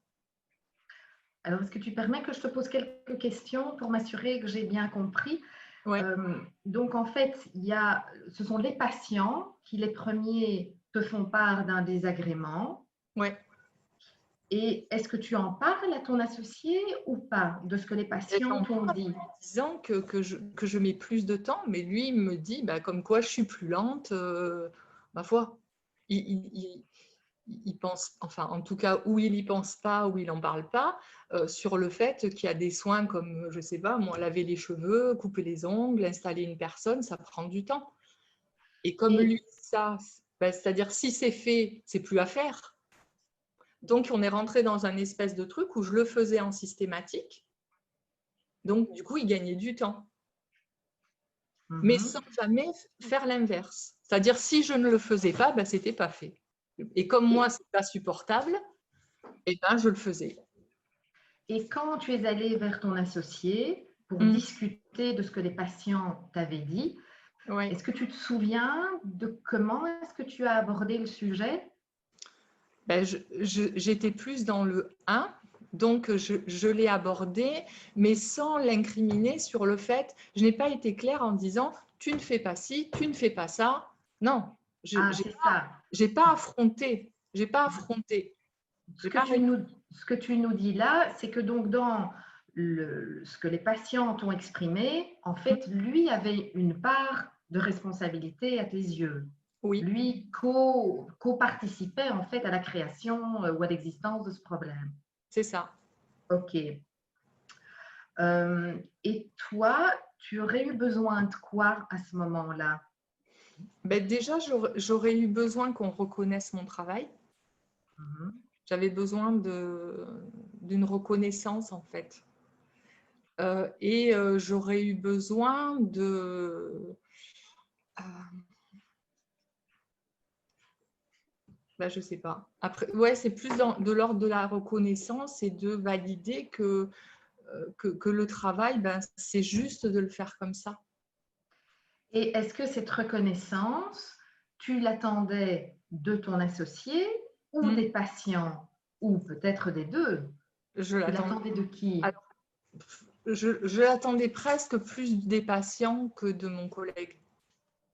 Alors, est-ce que tu permets que je te pose quelques questions pour m'assurer que j'ai bien compris? Ouais. Donc, en fait, ce sont les patients qui, les premiers, te font part d'un désagrément. Oui. Et est-ce que tu en parles à ton associé ou pas de ce que les patients t'ont dit? En disant que je mets plus de temps, mais lui, il me dit comme quoi je suis plus lente, ma foi. Il pense, enfin, en tout cas, où il n'y pense pas, où il n'en parle pas, sur le fait qu'il y a des soins comme, je ne sais pas, moi, laver les cheveux, couper les ongles, installer une personne, ça prend du temps. Et comme lui, ça, c'est-à-dire si c'est fait, c'est plus à faire. Donc, on est rentré dans un espèce de truc où je le faisais en systématique. Donc, du coup, il gagnait du temps. Mais sans jamais faire l'inverse. C'est-à-dire, si je ne le faisais pas, ce n'était pas fait. Et comme moi, ce n'est pas supportable, je le faisais. Et quand tu es allée vers ton associé pour discuter de ce que les patients t'avaient dit, est-ce que tu te souviens de comment est-ce que tu as abordé le sujet? J'étais plus dans le 1, donc je l'ai abordé, mais sans l'incriminer sur le fait, je n'ai pas été claire en disant tu ne fais pas ci, tu ne fais pas ça. Non, je n'ai pas affronté. J'ai pas affronté. Ce que tu nous dis là, c'est que donc dans ce que les patientes ont exprimé, en fait, lui avait une part de responsabilité à tes yeux. Oui, Lui co-participait en fait à la création ou à l'existence de ce problème. c'est ça. Ok. Et toi, tu aurais eu besoin de quoi à ce moment-là? Ben déjà, j'aurais eu besoin qu'on reconnaisse mon travail. Mhm. J'avais besoin d'une reconnaissance, en fait. Et j'aurais eu besoin de... Ben, je ne sais pas. Après, ouais, c'est plus de l'ordre de la reconnaissance et de valider que le travail, ben, c'est juste de le faire comme ça. Et est-ce que cette reconnaissance, tu l'attendais de ton associé ou des patients, ou peut-être des deux? Je Tu l'attendais de qui? Alors, je l'attendais presque plus des patients que de mon collègue.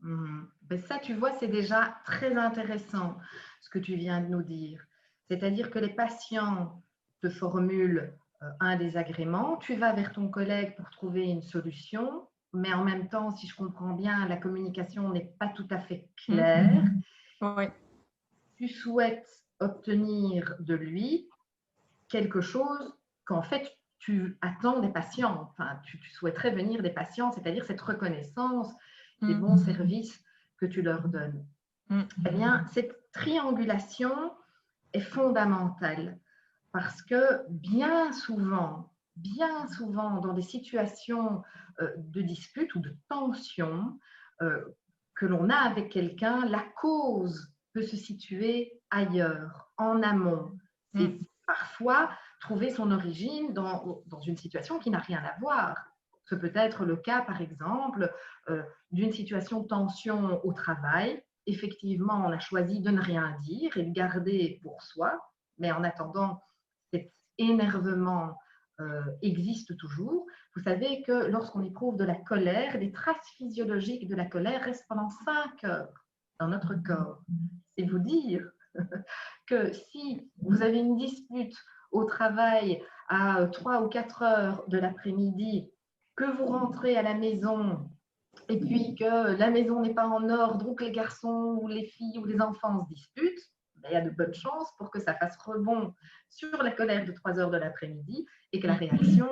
Ben ça, tu vois, c'est déjà très intéressant ce que tu viens de nous dire. C'est-à-dire que les patients te formulent un désagrément, tu vas vers ton collègue pour trouver une solution, mais en même temps, si je comprends bien, la communication n'est pas tout à fait claire. Ouais. Tu souhaites obtenir de lui quelque chose qu'en fait, tu attends des patients. Enfin, tu souhaiterais venir des patients, c'est-à-dire cette reconnaissance des bons services que tu leur donnes. Eh bien, cette triangulation est fondamentale parce que bien souvent, dans des situations de dispute ou de tension que l'on a avec quelqu'un, la cause peut se situer ailleurs, en amont. Et parfois, trouver son origine dans une situation qui n'a rien à voir. Ce peut être le cas, par exemple, d'une situation de tension au travail. Effectivement, on a choisi de ne rien dire et de garder pour soi, mais en attendant, cet énervement existe toujours. Vous savez que lorsqu'on éprouve de la colère, les traces physiologiques de la colère restent pendant 5 heures dans notre corps. C'est vous dire que si vous avez une dispute au travail à 3 ou 4 heures de l'après-midi, que vous rentrez à la maison et puis que la maison n'est pas en ordre ou que les garçons ou les filles ou les enfants se disputent, il y a de bonnes chances pour que ça fasse rebond sur la colère de 3 heures de l'après-midi et que la réaction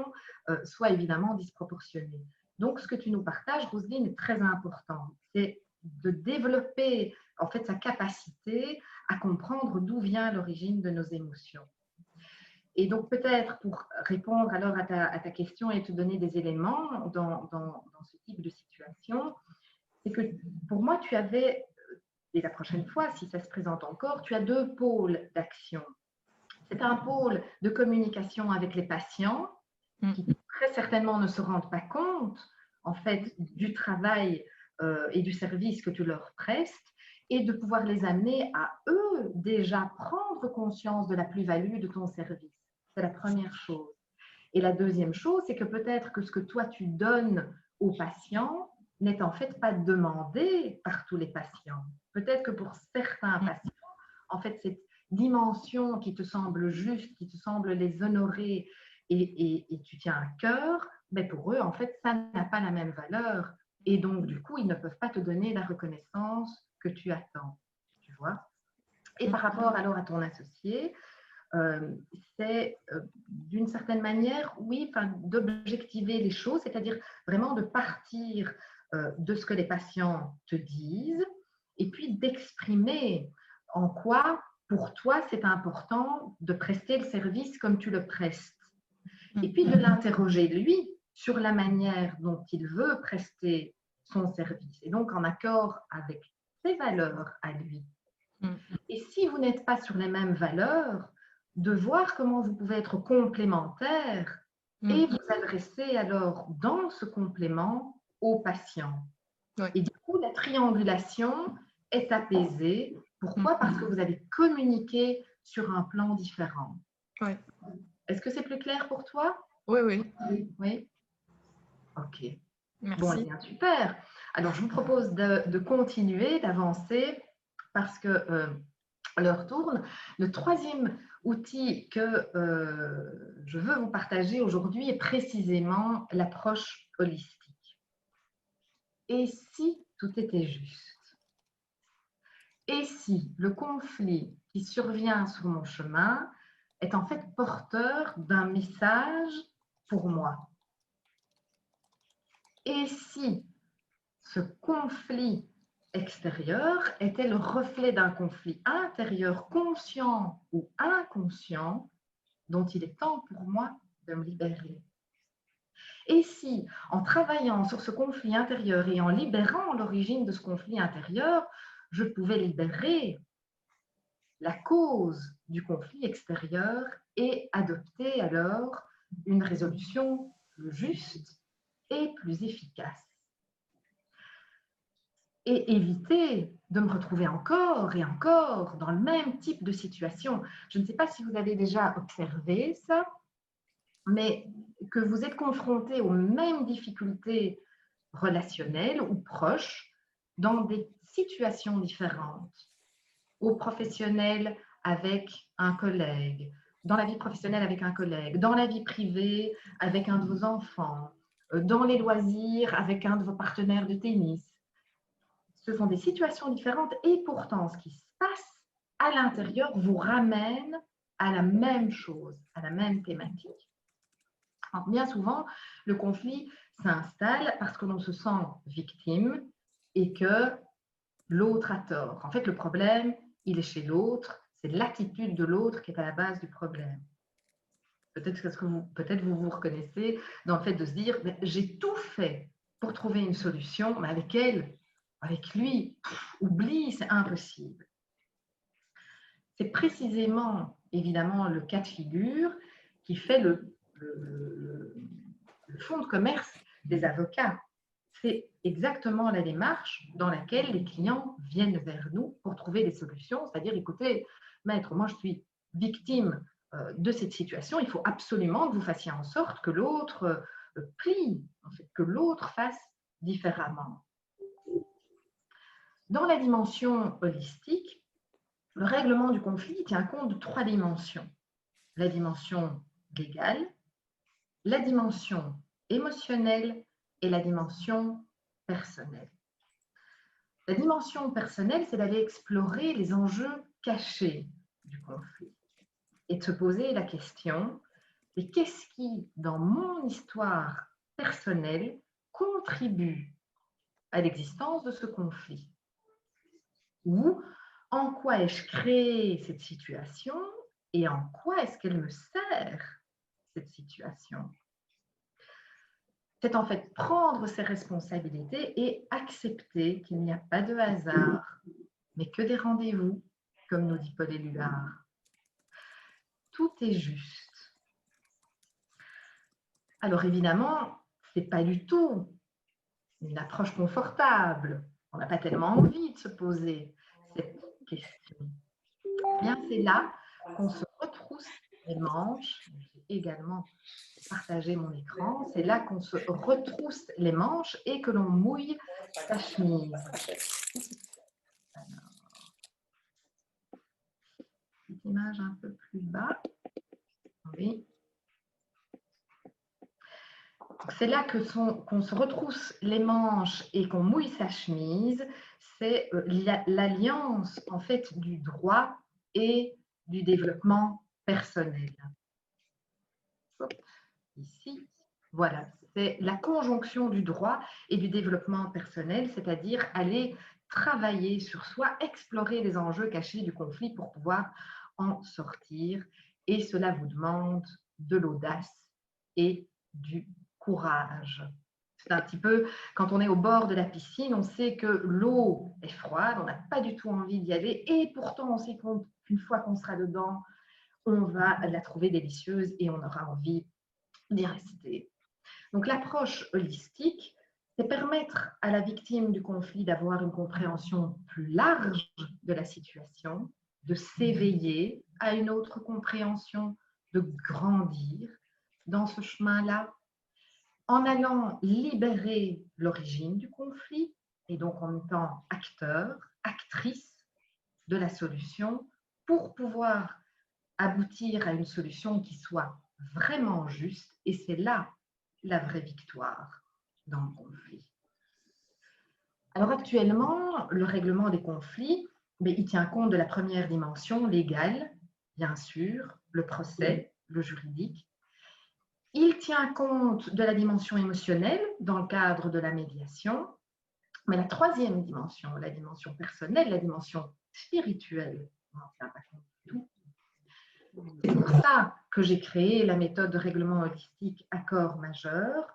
soit évidemment disproportionnée. Donc, ce que tu nous partages, Roselyne, est très important. C'est de développer en fait sa capacité à comprendre d'où vient l'origine de nos émotions. Et donc, peut-être pour répondre alors à ta question et te donner des éléments dans ce type de situation, c'est que pour moi, tu avais, et la prochaine fois, si ça se présente encore, tu as 2 pôles d'action. C'est un pôle de communication avec les patients qui très certainement ne se rendent pas compte, en fait, du travail et du service que tu leur prestes, et de pouvoir les amener à eux déjà prendre conscience de la plus-value de ton service. C'est la première chose. Et la deuxième chose, c'est que peut-être que ce que toi tu donnes aux patients n'est en fait pas demandé par tous les patients. Peut-être que pour certains patients, en fait, cette dimension qui te semble juste, qui te semble les honorer et tu tiens à cœur, mais pour eux, en fait, ça n'a pas la même valeur. Et donc, du coup, ils ne peuvent pas te donner la reconnaissance que tu attends. Tu vois? Et par rapport alors à ton associé, c'est d'une certaine manière, oui, d'objectiver les choses, c'est-à-dire vraiment de partir de ce que les patients te disent et puis d'exprimer en quoi, pour toi, c'est important de prester le service comme tu le prestes. Et puis de l'interroger, lui, sur la manière dont il veut prester son service, et donc en accord avec ses valeurs à lui. Et si vous n'êtes pas sur les mêmes valeurs, de voir comment vous pouvez être complémentaires et vous adresser alors dans ce complément aux patients. Oui. Et du coup, la triangulation est apaisée. Pourquoi? Parce que vous avez communiqué sur un plan différent. Oui. Est-ce que c'est plus clair pour toi? Oui, oui. Oui. Ok. Merci. Bon, eh bien, super. Alors, je vous propose de continuer, d'avancer, parce que l'heure tourne. Le troisième outil que je veux vous partager aujourd'hui est précisément l'approche holistique. Et si tout était juste? Et si le conflit qui survient sur mon chemin est en fait porteur d'un message pour moi? Et si ce conflit extérieur était le reflet d'un conflit intérieur conscient ou inconscient dont il est temps pour moi de me libérer? Et si, en travaillant sur ce conflit intérieur et en libérant l'origine de ce conflit intérieur, je pouvais libérer la cause du conflit extérieur et adopter alors une résolution plus juste et plus efficace? Et éviter de me retrouver encore et encore dans le même type de situation. Je ne sais pas si vous avez déjà observé ça, mais que vous êtes confronté aux mêmes difficultés relationnelles ou proches dans des situations différentes. Au professionnel avec un collègue, dans la vie professionnelle avec un collègue, dans la vie privée avec un de vos enfants, dans les loisirs avec un de vos partenaires de tennis. Ce sont des situations différentes et pourtant, ce qui se passe à l'intérieur vous ramène à la même chose, à la même thématique. Alors, bien souvent, le conflit s'installe parce que l'on se sent victime et que l'autre a tort. En fait, le problème, il est chez l'autre, c'est l'attitude de l'autre qui est à la base du problème. Peut-être vous vous reconnaissez dans le fait de se dire, j'ai tout fait pour trouver une solution, mais avec elle, avec lui, oublie, c'est impossible. C'est précisément, évidemment, le cas de figure qui fait le fonds de commerce des avocats. C'est exactement la démarche dans laquelle les clients viennent vers nous pour trouver des solutions, c'est-à-dire, écoutez, maître, moi je suis victime de cette situation, il faut absolument que vous fassiez en sorte que l'autre plie, en fait, que l'autre fasse différemment. Dans la dimension holistique, le règlement du conflit tient compte de 3 dimensions. La dimension légale, la dimension émotionnelle et la dimension personnelle. La dimension personnelle, c'est d'aller explorer les enjeux cachés du conflit et de se poser la question, mais qu'est-ce qui, dans mon histoire personnelle, contribue à l'existence de ce conflit? Ou en quoi ai-je créé cette situation et en quoi est-ce qu'elle me sert, cette situation? C'est en fait prendre ses responsabilités et accepter qu'il n'y a pas de hasard, mais que des rendez-vous, comme nous dit Paul Éluard. Tout est juste. Alors évidemment, ce n'est pas du tout une approche confortable. On n'a pas tellement envie de se poser cette question. Bien, c'est là qu'on se retrousse les manches. J'ai également partagé mon écran. C'est là qu'on se retrousse les manches et que l'on mouille sa chemise. Alors, petite image un peu plus bas. Oui. C'est là qu'on se retrousse les manches et qu'on mouille sa chemise. C'est l'alliance en fait du droit et du développement personnel. Hop, ici, voilà, c'est la conjonction du droit et du développement personnel, c'est-à-dire aller travailler sur soi, explorer les enjeux cachés du conflit pour pouvoir en sortir. Et cela vous demande de l'audace et du courage. C'est un petit peu, quand on est au bord de la piscine, on sait que l'eau est froide, on n'a pas du tout envie d'y aller, et pourtant on sait qu'une fois qu'on sera dedans, on va la trouver délicieuse et on aura envie d'y rester. Donc l'approche holistique, c'est permettre à la victime du conflit d'avoir une compréhension plus large de la situation, de s'éveiller à une autre compréhension, de grandir dans ce chemin-là, en allant libérer l'origine du conflit et donc en étant acteur, actrice de la solution pour pouvoir aboutir à une solution qui soit vraiment juste, et c'est là la vraie victoire dans le conflit. Alors actuellement, le règlement des conflits, il tient compte de la première dimension légale, bien sûr, le procès, le juridique. Il tient compte de la dimension émotionnelle dans le cadre de la médiation, mais la troisième dimension, la dimension personnelle, la dimension spirituelle, on n'en tient pas compte du tout. C'est pour ça que j'ai créé la méthode de règlement holistique accord majeur,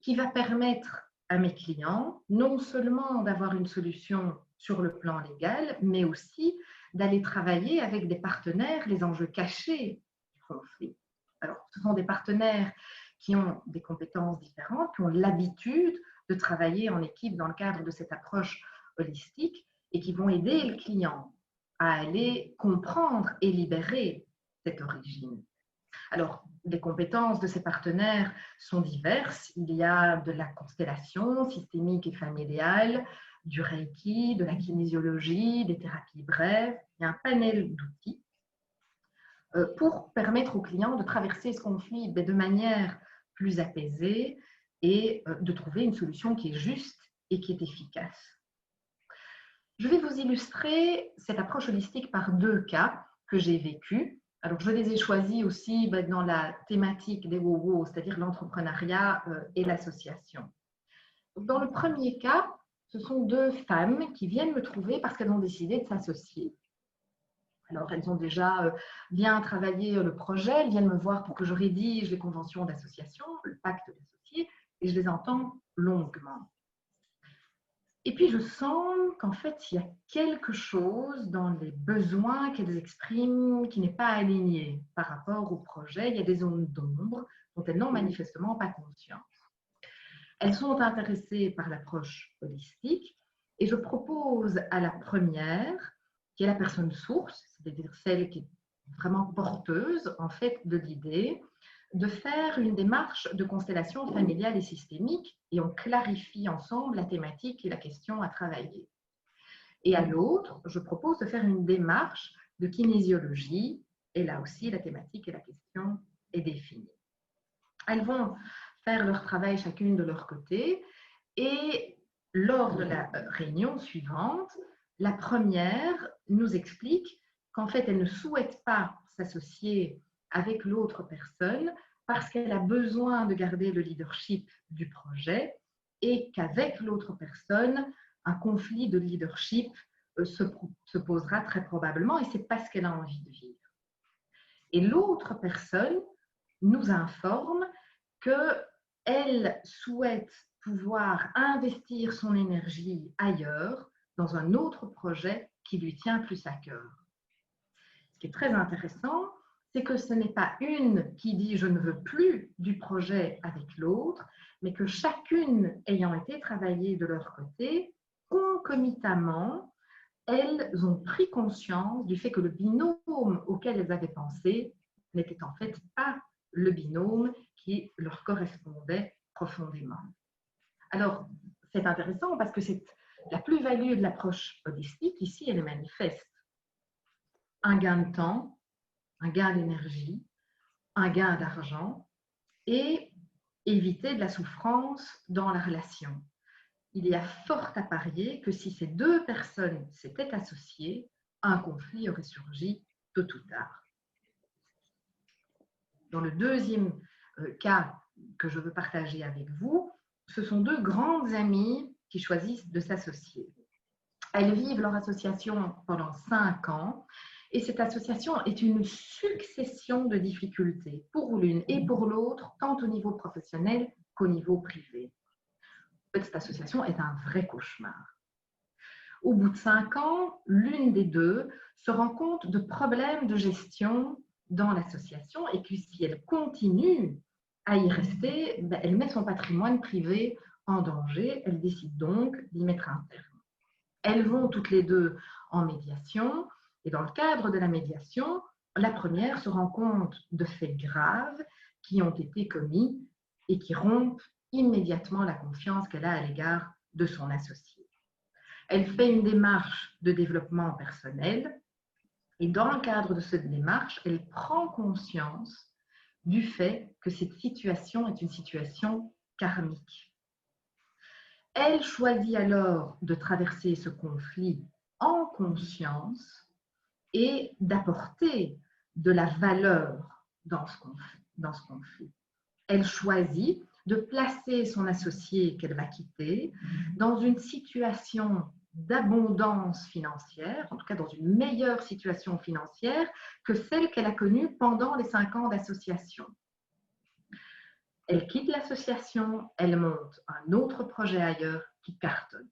qui va permettre à mes clients non seulement d'avoir une solution sur le plan légal, mais aussi d'aller travailler avec des partenaires les enjeux cachés du conflit. Alors, ce sont des partenaires qui ont des compétences différentes, qui ont l'habitude de travailler en équipe dans le cadre de cette approche holistique et qui vont aider le client à aller comprendre et libérer cette origine. Alors, les compétences de ces partenaires sont diverses. Il y a de la constellation systémique et familiale, du Reiki, de la kinésiologie, des thérapies brèves. Il y a un panel d'outils pour permettre aux clients de traverser ce conflit de manière plus apaisée et de trouver une solution qui est juste et qui est efficace. Je vais vous illustrer cette approche holistique par deux cas que j'ai vécus. Alors, je les ai choisis aussi dans la thématique des WOWO, c'est-à-dire l'entrepreneuriat et l'association. Dans le premier cas, ce sont deux femmes qui viennent me trouver parce qu'elles ont décidé de s'associer. Alors, elles ont déjà bien travaillé le projet, elles viennent me voir pour que je rédige les conventions d'association, le pacte d'associés, et je les entends longuement. Et puis, je sens qu'en fait, il y a quelque chose dans les besoins qu'elles expriment qui n'est pas aligné par rapport au projet. Il y a des zones d'ombre dont elles n'ont manifestement pas conscience. Elles sont intéressées par l'approche holistique et je propose à la première, qui est la personne source, c'est-à-dire celle qui est vraiment porteuse en fait de l'idée, de faire une démarche de constellation familiale et systémique et on clarifie ensemble la thématique et la question à travailler. Et à l'autre, je propose de faire une démarche de kinésiologie et là aussi la thématique et la question est définie. Elles vont faire leur travail chacune de leur côté et lors de la réunion suivante, la première nous explique qu'en fait elle ne souhaite pas s'associer avec l'autre personne parce qu'elle a besoin de garder le leadership du projet et qu'avec l'autre personne, un conflit de leadership se posera très probablement et c'est pas ce qu'elle a envie de vivre. Et l'autre personne nous informe qu'elle souhaite pouvoir investir son énergie ailleurs, dans un autre projet qui lui tient plus à cœur. Ce qui est très intéressant, c'est que ce n'est pas une qui dit « je ne veux plus du projet avec l'autre », mais que chacune ayant été travaillée de leur côté, concomitamment, elles ont pris conscience du fait que le binôme auquel elles avaient pensé n'était en fait pas le binôme qui leur correspondait profondément. Alors, c'est intéressant parce que c'est la plus-value de l'approche holistique, ici, elle est manifeste. Un gain de temps, un gain d'énergie, un gain d'argent et éviter de la souffrance dans la relation. Il y a fort à parier que si ces deux personnes s'étaient associées, un conflit aurait surgi tôt ou tard. Dans le deuxième cas que je veux partager avec vous, ce sont deux grandes amies qui choisissent de s'associer. Elles vivent leur association pendant 5 ans et cette association est une succession de difficultés pour l'une et pour l'autre, tant au niveau professionnel qu'au niveau privé. En fait, cette association est un vrai cauchemar. Au bout de 5 ans, l'une des deux se rend compte de problèmes de gestion dans l'association et que si elle continue à y rester, elle met son patrimoine privé en danger. Elle décide donc d'y mettre un terme. Elles vont toutes les deux en médiation et dans le cadre de la médiation, la première se rend compte de faits graves qui ont été commis et qui rompent immédiatement la confiance qu'elle a à l'égard de son associé. Elle fait une démarche de développement personnel et dans le cadre de cette démarche, elle prend conscience du fait que cette situation est une situation karmique. Elle choisit alors de traverser ce conflit en conscience et d'apporter de la valeur dans ce conflit. Elle choisit de placer son associé qu'elle va quitter dans une situation d'abondance financière, en tout cas dans une meilleure situation financière que celle qu'elle a connue pendant les 5 ans d'association. Elle quitte l'association, elle monte un autre projet ailleurs qui cartonne.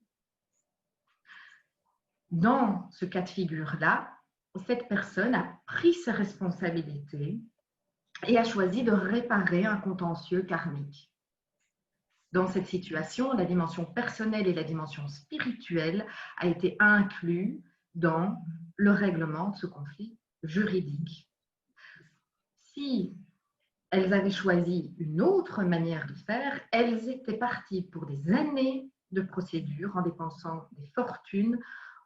Dans ce cas de figure-là, cette personne a pris ses responsabilités et a choisi de réparer un contentieux karmique. Dans cette situation, la dimension personnelle et la dimension spirituelle a été inclus dans le règlement de ce conflit juridique. Si elles avaient choisi une autre manière de faire, elles étaient parties pour des années de procédure en dépensant des fortunes,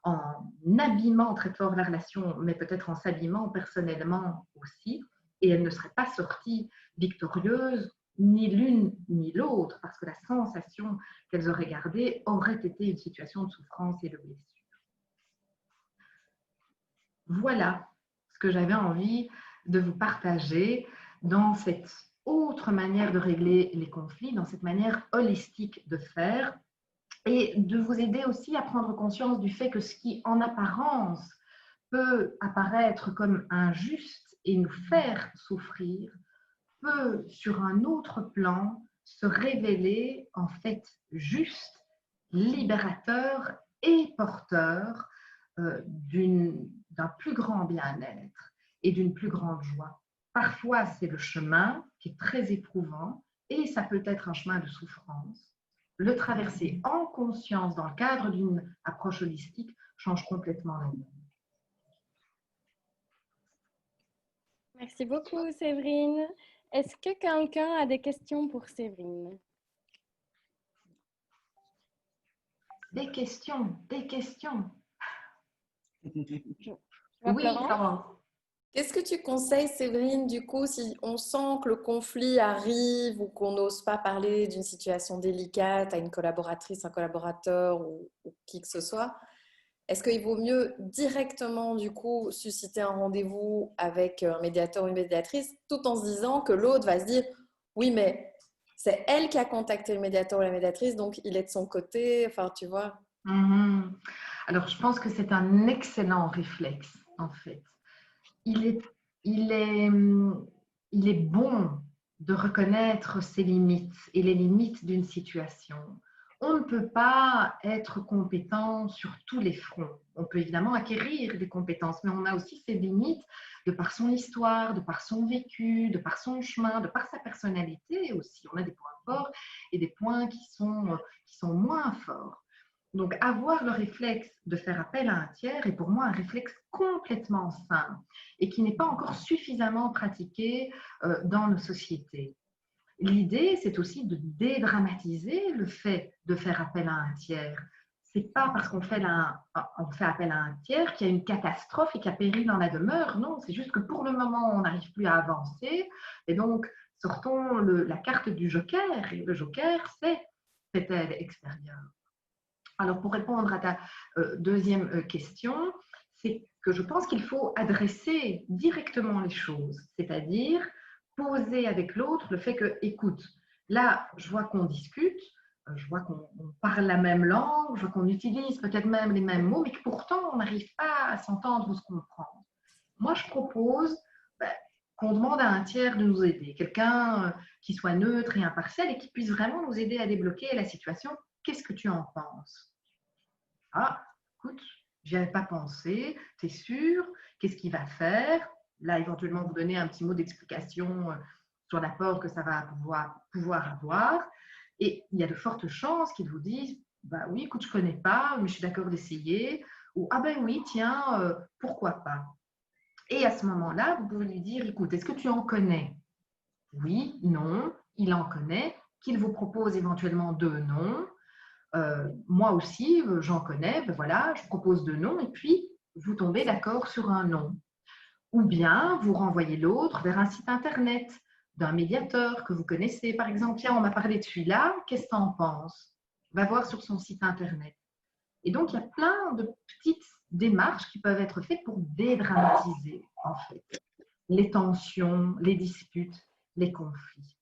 en abîmant très fort la relation, mais peut-être en s'abîmant personnellement aussi, et elles ne seraient pas sorties victorieuses, ni l'une ni l'autre, parce que la sensation qu'elles auraient gardée aurait été une situation de souffrance et de blessure. Voilà ce que j'avais envie de vous partager dans cette autre manière de régler les conflits, dans cette manière holistique de faire, et de vous aider aussi à prendre conscience du fait que ce qui, en apparence, peut apparaître comme injuste et nous faire souffrir, peut, sur un autre plan, se révéler en fait juste, libérateur et porteur d'un plus grand bien-être et d'une plus grande joie. Parfois, c'est le chemin qui est très éprouvant et ça peut être un chemin de souffrance. Le traverser en conscience dans le cadre d'une approche holistique change complètement la donne. Merci beaucoup, Séverine. Est-ce que quelqu'un a des questions pour Séverine? Des questions, des questions. Oui, Florence. Qu'est-ce que tu conseilles, Séverine, du coup, si on sent que le conflit arrive ou qu'on n'ose pas parler d'une situation délicate à une collaboratrice, un collaborateur ou qui que ce soit, est-ce qu'il vaut mieux directement, du coup, susciter un rendez-vous avec un médiateur ou une médiatrice, tout en se disant que l'autre va se dire « Oui, mais c'est elle qui a contacté le médiateur ou la médiatrice, donc il est de son côté. » Enfin, tu vois. Alors, je pense que c'est un excellent réflexe, en fait. Il est bon de reconnaître ses limites et les limites d'une situation. On ne peut pas être compétent sur tous les fronts. On peut évidemment acquérir des compétences, mais on a aussi ses limites de par son histoire, de par son vécu, de par son chemin, de par sa personnalité aussi. On a des points forts et des points qui sont moins forts. Donc, avoir le réflexe de faire appel à un tiers est pour moi un réflexe complètement sain et qui n'est pas encore suffisamment pratiqué dans nos sociétés. L'idée, c'est aussi de dédramatiser le fait de faire appel à un tiers. Ce n'est pas parce qu'on fait appel à un tiers qu'il y a une catastrophe et qu'il y a péril dans la demeure. Non, c'est juste que pour le moment, on n'arrive plus à avancer. Et donc, sortons la carte du joker. Et le joker, c'est cette aide extérieure. Alors, pour répondre à ta deuxième question, c'est que je pense qu'il faut adresser directement les choses, c'est-à-dire poser avec l'autre le fait que, écoute, là, je vois qu'on discute, je vois qu'on parle la même langue, je vois qu'on utilise peut-être même les mêmes mots, mais que pourtant, on n'arrive pas à s'entendre ou se comprendre. Moi, je propose qu'on demande à un tiers de nous aider, quelqu'un qui soit neutre et impartial et qui puisse vraiment nous aider à débloquer la situation. Qu'est-ce que tu en penses? Ah, écoute, j'y avais pas pensé, t'es sûr? Qu'est-ce qu'il va faire? Là, éventuellement, vous donner un petit mot d'explication sur l'apport que ça va pouvoir avoir. Et il y a de fortes chances qu'ils vous disent, bah oui, écoute, je connais pas, mais je suis d'accord d'essayer. Ou, ah ben oui, tiens, pourquoi pas? Et à ce moment-là, vous pouvez lui dire, écoute, est-ce que tu en connais? Oui, non, il en connaît, qu'il vous propose éventuellement 2 noms. Moi aussi, j'en connais, ben voilà, je propose 2 noms et puis vous tombez d'accord sur un nom. Ou bien vous renvoyez l'autre vers un site internet d'un médiateur que vous connaissez. Par exemple, tiens, on m'a parlé de celui-là, qu'est-ce que tu en penses? Va voir sur son site internet. Et donc, il y a plein de petites démarches qui peuvent être faites pour dédramatiser, en fait, les tensions, les disputes, les conflits.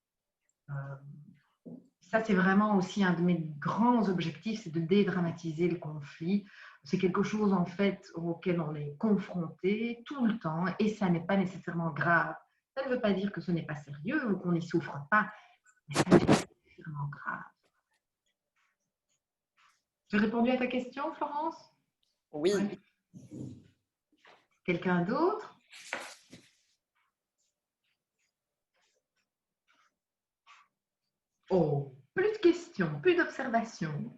Ça, c'est vraiment aussi un de mes grands objectifs, c'est de dédramatiser le conflit. C'est quelque chose, en fait, auquel on est confronté tout le temps et ça n'est pas nécessairement grave. Ça ne veut pas dire que ce n'est pas sérieux ou qu'on n'y souffre pas, mais ça n'est pas nécessairement grave. J'ai répondu à ta question, Florence? Oui. Ouais. Quelqu'un d'autre? Oh, plus de questions, plus d'observations.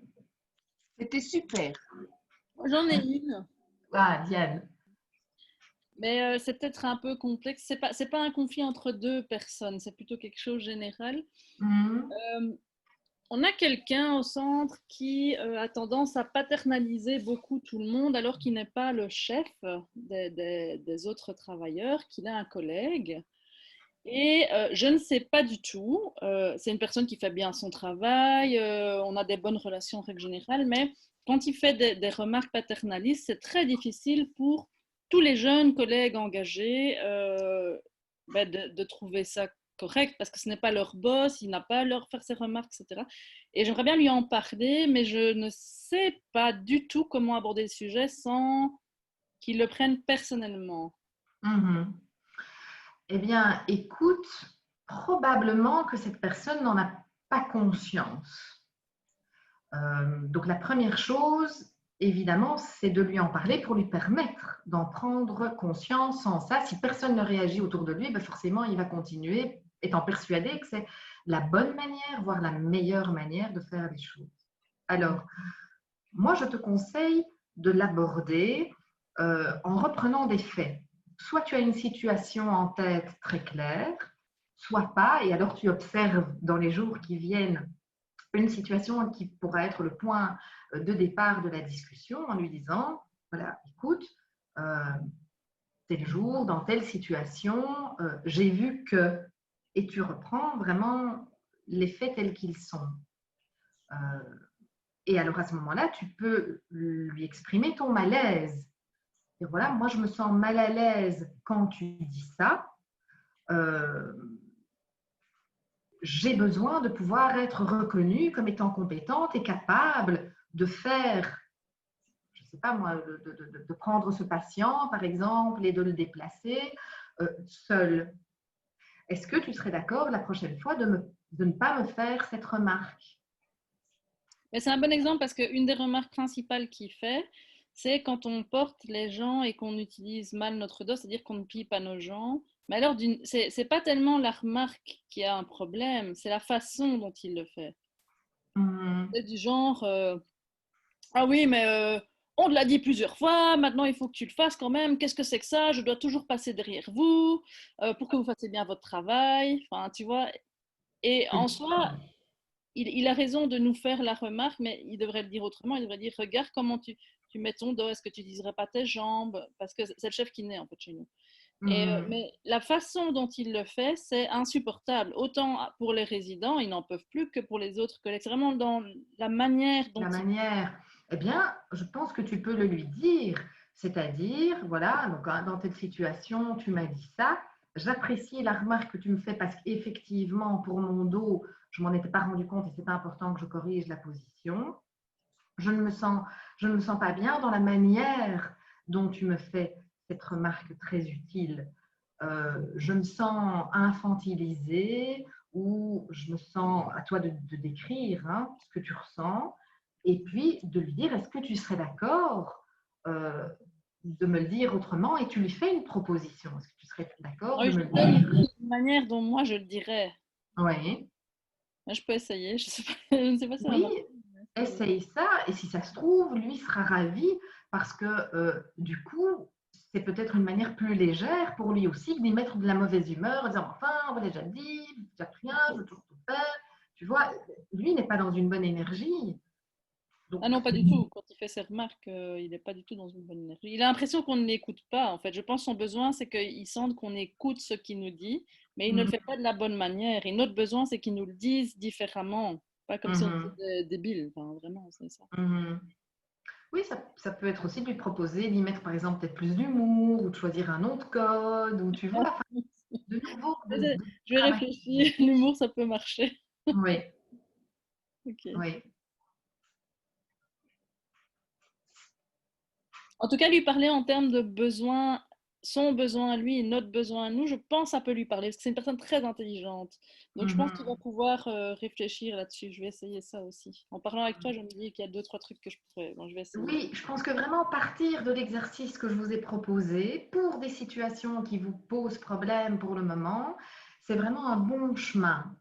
C'était super. J'en ai une, Ah, Diane. mais c'est peut-être un peu complexe. C'est pas un conflit entre deux personnes, c'est plutôt quelque chose de général. On a quelqu'un au centre qui a tendance à paternaliser beaucoup tout le monde alors qu'il n'est pas le chef des autres travailleurs, qu'il a un collègue. Et je ne sais pas du tout, c'est une personne qui fait bien son travail, on a des bonnes relations en règle générale, mais quand il fait des remarques paternalistes, c'est très difficile pour tous les jeunes collègues engagés de trouver ça correct parce que ce n'est pas leur boss, il n'a pas à leur faire ses remarques, etc. Et j'aimerais bien lui en parler, mais je ne sais pas du tout comment aborder le sujet sans qu'il le prenne personnellement. Eh bien, écoute, probablement que cette personne n'en a pas conscience. Donc, la première chose, évidemment, c'est de lui en parler pour lui permettre d'en prendre conscience. Sans ça, si personne ne réagit autour de lui, ben forcément, il va continuer, étant persuadé que c'est la bonne manière, voire la meilleure manière de faire les choses. Alors, moi, je te conseille de l'aborder en reprenant des faits. Soit tu as une situation en tête très claire, soit pas, et alors tu observes dans les jours qui viennent une situation qui pourra être le point de départ de la discussion en lui disant, voilà, écoute, tel jour, dans telle situation, j'ai vu que, et tu reprends vraiment les faits tels qu'ils sont. Et alors à ce moment-là, tu peux lui exprimer ton malaise. Et voilà, moi je me sens mal à l'aise quand tu dis ça. J'ai besoin de pouvoir être reconnue comme étant compétente et capable de faire, je ne sais pas moi, de prendre ce patient par exemple et de le déplacer seul. Est-ce que tu serais d'accord la prochaine fois de ne pas me faire cette remarque? Mais c'est un bon exemple parce qu'une des remarques principales qu'il fait, c'est quand on porte les gens et qu'on utilise mal notre dos, c'est-à-dire qu'on ne plie pas nos gens. Mais alors, c'est pas tellement la remarque qui a un problème, c'est la façon dont il le fait. C'est du genre, ah oui, mais on te l'a dit plusieurs fois, maintenant il faut que tu le fasses quand même. Qu'est-ce que c'est que ça? Je dois toujours passer derrière vous pour que vous fassiez bien votre travail. Enfin, tu vois. Et en soi, il a raison de nous faire la remarque, mais il devrait le dire autrement. Il devrait dire, regarde comment tu mets ton dos, est-ce que tu diserais pas tes jambes? Parce que c'est le chef qui naît en fait chez nous. Mais la façon dont il le fait, c'est insupportable. Autant pour les résidents, ils n'en peuvent plus que pour les autres collègues. C'est vraiment dans la manière dont Eh bien, je pense que tu peux le lui dire. C'est-à-dire, voilà, donc dans telle situation, tu m'as dit ça. J'apprécie la remarque que tu me fais parce qu'effectivement, pour mon dos, je ne m'en étais pas rendu compte et c'est important que je corrige la position. Je ne me sens pas bien dans la manière dont tu me fais cette remarque très utile. Je me sens infantilisée ou je me sens, à toi de décrire ce que tu ressens, et puis de lui dire, est-ce que tu serais d'accord de me le dire autrement, et tu lui fais une proposition. Est-ce que tu serais d'accord de me le dire? La manière dont moi je le dirais. Oui. Je peux essayer, je ne sais pas si ça va Oui, marcher. essaye ça, et si ça se trouve, lui sera ravi parce que du coup, c'est peut-être une manière plus légère pour lui aussi que d'y mettre de la mauvaise humeur en disant enfin, on va déjà dit, tu n'as rien, je veux toujours tout faire. Tu vois, lui n'est pas dans une bonne énergie. Donc, Ah non, pas du tout. Quand il fait ses remarques, il n'est pas du tout dans une bonne énergie. Il a l'impression qu'on ne l'écoute pas, en fait. Je pense que son besoin, c'est qu'il sente qu'on écoute ce qu'il nous dit. mais il ne le fait pas de la bonne manière. Et notre besoin, c'est qu'ils nous le disent différemment, pas comme si on était débiles. Enfin, vraiment, c'est ça. Oui, ça peut être aussi de lui proposer d'y mettre par exemple peut-être plus d'humour ou de choisir un autre code ou tu vois, enfin, de nouveau. Je vais réfléchir, l'humour ça peut marcher. Oui. Okay. Oui. En tout cas, lui parler en termes de besoin, son besoin à lui et notre besoin à nous, je pense que ça peut lui parler parce que c'est une personne très intelligente. Donc, je pense qu'il va pouvoir réfléchir là-dessus. Je vais essayer ça aussi. En parlant avec toi, je me dis qu'il y a 2-3 trucs que je pourrais. Bon, je vais essayer. Oui, je pense que vraiment partir de l'exercice que je vous ai proposé pour des situations qui vous posent problème pour le moment, c'est vraiment un bon chemin.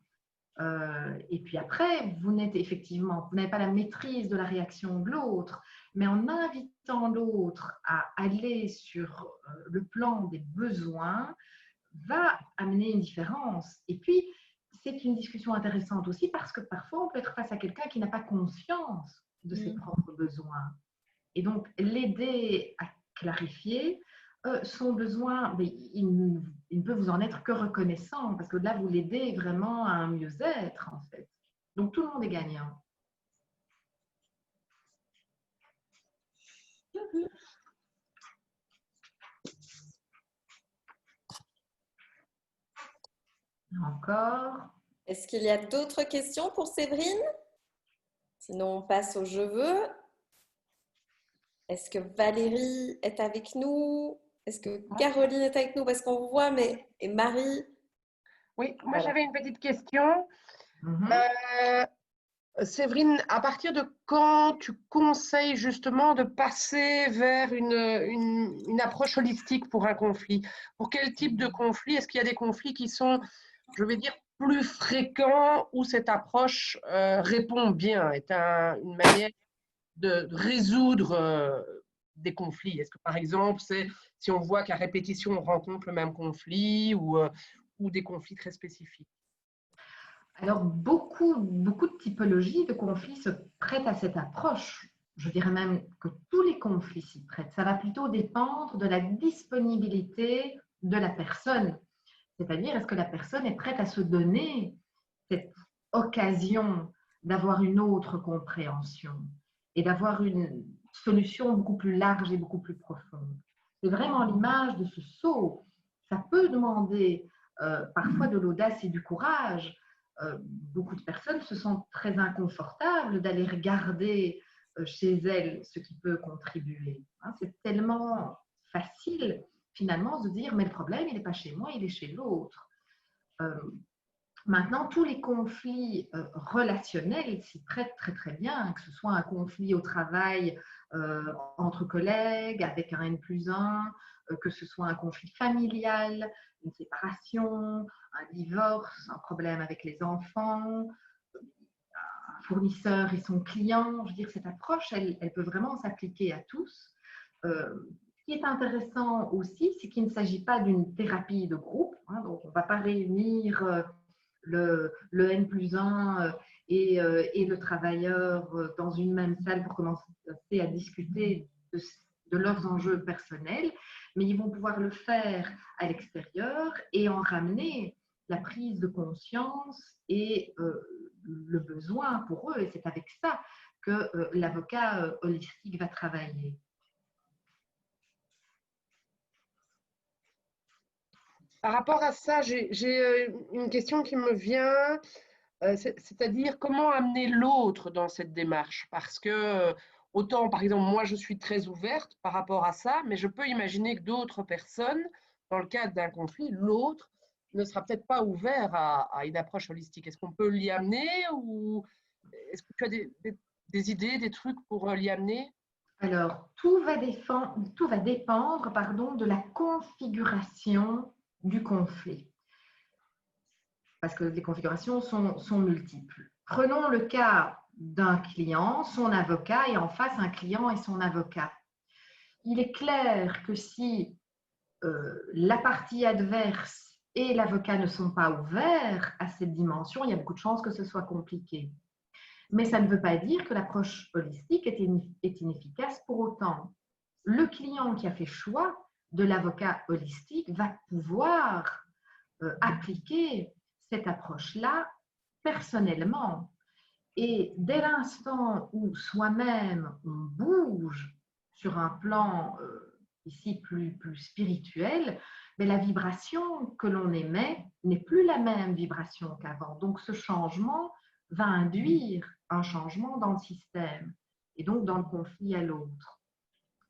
Et puis après, vous n'avez pas la maîtrise de la réaction de l'autre, mais en invitant l'autre à aller sur le plan des besoins, va amener une différence. Et puis, c'est une discussion intéressante aussi parce que parfois, on peut être face à quelqu'un qui n'a pas conscience de ses propres besoins. Et donc, l'aider à clarifier son besoin, mais il ne peut vous en être que reconnaissant parce que là, vous l'aidez vraiment à un mieux-être, en fait. Donc, tout le monde est gagnant. Encore. Est-ce qu'il y a d'autres questions pour Séverine? Sinon, on passe au je veux. Est-ce que Valérie est avec nous? Est-ce que Caroline est avec nous? Parce qu'on vous voit, mais... Et Marie? Oui, moi j'avais une petite question. Séverine, à partir de quand tu conseilles justement de passer vers une approche holistique pour un conflit? Pour quel type de conflit? Est-ce qu'il y a des conflits qui sont, je vais dire, plus fréquents où cette approche répond bien, est une manière de résoudre des conflits? Est-ce que par exemple, c'est si on voit qu'à répétition on rencontre le même conflit ou des conflits très spécifiques? Alors, beaucoup de typologies de conflits se prêtent à cette approche. Je dirais même que tous les conflits s'y prêtent. Ça va plutôt dépendre de la disponibilité de la personne. C'est-à-dire, est-ce que la personne est prête à se donner cette occasion d'avoir une autre compréhension et d'avoir une solution beaucoup plus large et beaucoup plus profonde. C'est vraiment l'image de ce saut. Ça peut demander parfois de l'audace et du courage. Beaucoup de personnes se sentent très inconfortables d'aller regarder chez elles ce qui peut contribuer. C'est tellement facile finalement de dire mais le problème il n'est pas chez moi, il est chez l'autre. Maintenant, tous les conflits relationnels s'y prêtent très très bien, que ce soit un conflit au travail entre collègues, avec un N+1, que ce soit un conflit familial, une séparation, un divorce, un problème avec les enfants, un fournisseur et son client. Je veux dire, cette approche, elle peut vraiment s'appliquer à tous. Ce qui est intéressant aussi, c'est qu'il ne s'agit pas d'une thérapie de groupe. Donc, on ne va pas réunir le N+1 et le travailleur dans une même salle pour commencer à discuter de leurs enjeux personnels, mais ils vont pouvoir le faire à l'extérieur et en ramener la prise de conscience et le besoin pour eux. Et c'est avec ça que l'avocat holistique va travailler. Par rapport à ça, j'ai une question qui me vient, c'est-à-dire comment amener l'autre dans cette démarche? Parce que autant, par exemple, moi, je suis très ouverte par rapport à ça, mais je peux imaginer que d'autres personnes, dans le cadre d'un conflit, l'autre ne sera peut-être pas ouvert à une approche holistique. Est-ce qu'on peut l'y amener ou est-ce que tu as des idées, des trucs pour l'y amener? Alors, tout va dépendre de la configuration du conflit. Parce que les configurations sont multiples. Prenons le cas d'un client, son avocat, et en face un client et son avocat. Il est clair que si la partie adverse et l'avocat ne sont pas ouverts à cette dimension, il y a beaucoup de chances que ce soit compliqué. Mais ça ne veut pas dire que l'approche holistique est inefficace pour autant. Le client qui a fait choix de l'avocat holistique va pouvoir appliquer cette approche-là personnellement. Et dès l'instant où soi-même on bouge sur un plan ici plus spirituel, mais la vibration que l'on émet n'est plus la même vibration qu'avant. Donc ce changement va induire un changement dans le système et donc dans le conflit à l'autre,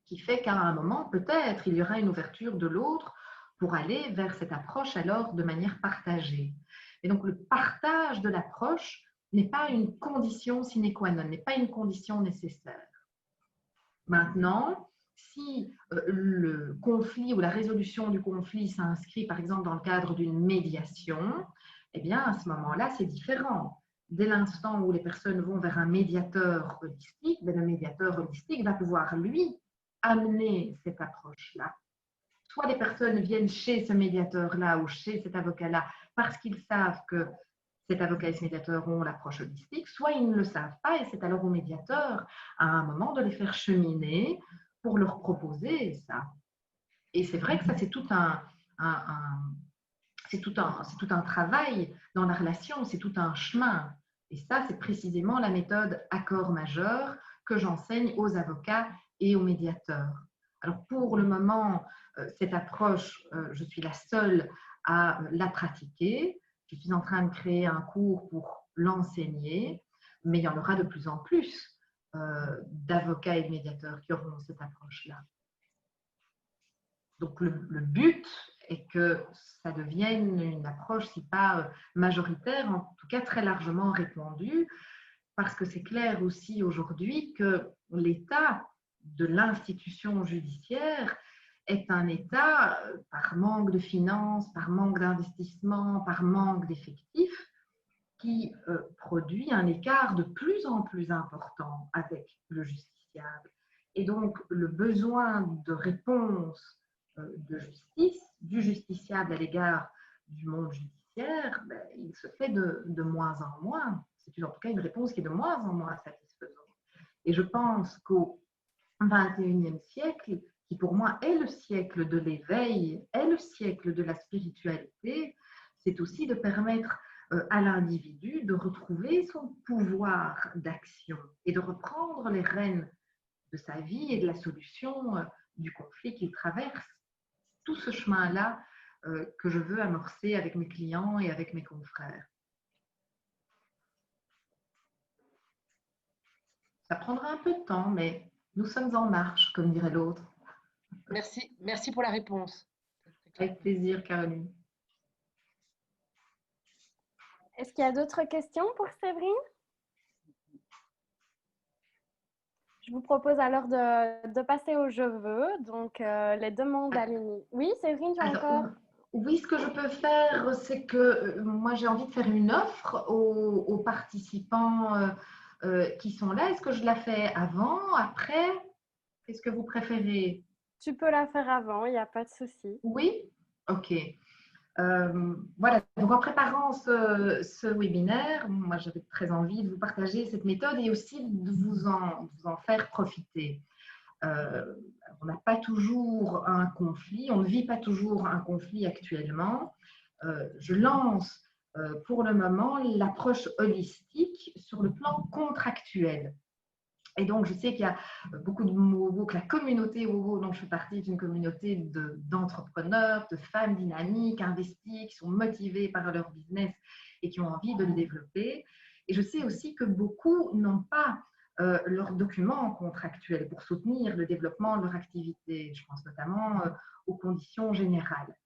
qui fait qu'à un moment, peut-être, il y aura une ouverture de l'autre pour aller vers cette approche alors de manière partagée. Et donc le partage de l'approche n'est pas une condition sine qua non, n'est pas une condition nécessaire. Maintenant, si le conflit ou la résolution du conflit s'inscrit par exemple dans le cadre d'une médiation, eh bien à ce moment-là, c'est différent. Dès l'instant où les personnes vont vers un médiateur holistique, le médiateur holistique va pouvoir, lui, amener cette approche-là. Soit les personnes viennent chez ce médiateur-là ou chez cet avocat-là parce qu'ils savent que cet avocat et ce médiateur ont l'approche holistique, soit ils ne le savent pas et c'est alors au médiateur à un moment de les faire cheminer pour leur proposer ça. Et c'est vrai que ça, c'est tout un travail dans la relation, c'est tout un chemin. Et ça, c'est précisément la méthode accord majeur que j'enseigne aux avocats et aux médiateurs. Alors pour le moment, cette approche, je suis la seule à la pratiquer. Je suis en train de créer un cours pour l'enseigner, mais il y en aura de plus en plus d'avocats et de médiateurs qui auront cette approche-là. Donc le but est que ça devienne une approche, si pas majoritaire, en tout cas très largement répandue, parce que c'est clair aussi aujourd'hui que l'état de l'institution judiciaire est un état, par manque de finances, par manque d'investissement, par manque d'effectifs, qui produit un écart de plus en plus important avec le justiciable. Et donc, le besoin de réponse de justice, du justiciable à l'égard du monde judiciaire, ben, il se fait de moins en moins. C'est en tout cas une réponse qui est de moins en moins satisfaisante. Et je pense qu'au XXIe siècle, qui pour moi est le siècle de l'éveil, est le siècle de la spiritualité, c'est aussi de permettre à l'individu de retrouver son pouvoir d'action et de reprendre les rênes de sa vie et de la solution du conflit qu'il traverse. Tout ce chemin-là que je veux amorcer avec mes clients et avec mes confrères. Ça prendra un peu de temps, mais nous sommes en marche, comme dirait l'autre. Merci pour la réponse. Avec plaisir, Caroline. Est-ce qu'il y a d'autres questions pour Séverine? Je vous propose alors de passer au je veux, donc les demandes alignées. Oui, Séverine, tu as encore? Oui, ce que je peux faire, c'est que moi j'ai envie de faire une offre aux participants qui sont là. Est-ce que je la fais avant, après? Qu'est-ce que vous préférez? Tu peux la faire avant, il n'y a pas de souci. Oui? Ok. Voilà, donc en préparant ce webinaire, moi j'avais très envie de vous partager cette méthode et aussi de vous en faire profiter. On n'a pas toujours un conflit, on ne vit pas toujours un conflit actuellement. Je lance pour le moment l'approche holistique sur le plan contractuel. Et donc, je sais qu'il y a beaucoup de WOWO, que la communauté WOWO dont je fais partie est une communauté d'entrepreneurs, de femmes dynamiques, investies, qui sont motivées par leur business et qui ont envie de le développer. Et je sais aussi que beaucoup n'ont pas leurs documents contractuels pour soutenir le développement de leur activité. Je pense notamment aux conditions générales.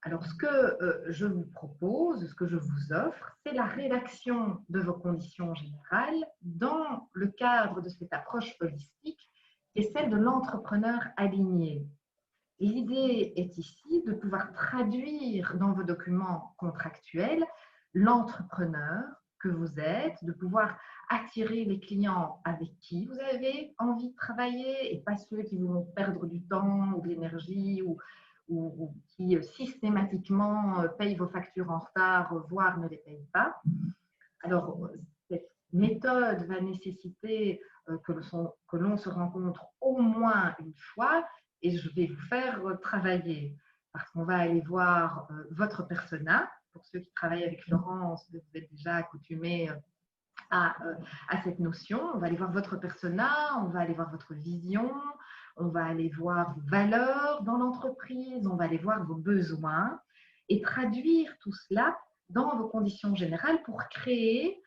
Alors, ce que je vous propose, ce que je vous offre, c'est la rédaction de vos conditions générales dans le cadre de cette approche holistique qui est celle de l'entrepreneur aligné. L'idée est ici de pouvoir traduire dans vos documents contractuels l'entrepreneur que vous êtes, de pouvoir attirer les clients avec qui vous avez envie de travailler et pas ceux qui vont perdre du temps ou de l'énergie ou qui systématiquement payent vos factures en retard, voire ne les payent pas. Alors, cette méthode va nécessiter que l'on se rencontre au moins une fois et je vais vous faire travailler parce qu'on va aller voir votre persona. Pour ceux qui travaillent avec Florence, vous êtes déjà accoutumés à cette notion. On va aller voir votre persona, on va aller voir votre vision, on va aller voir vos valeurs dans l'entreprise, on va aller voir vos besoins et traduire tout cela dans vos conditions générales pour créer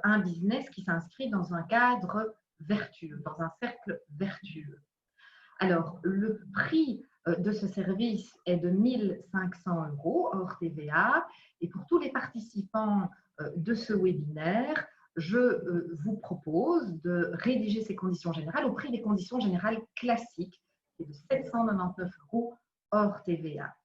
un business qui s'inscrit dans un cadre vertueux, dans un cercle vertueux. Alors, le prix de ce service est de 1 500 € hors TVA et pour tous les participants de ce webinaire, je vous propose de rédiger ces conditions générales au prix des conditions générales classiques, qui est de 799 € hors TVA.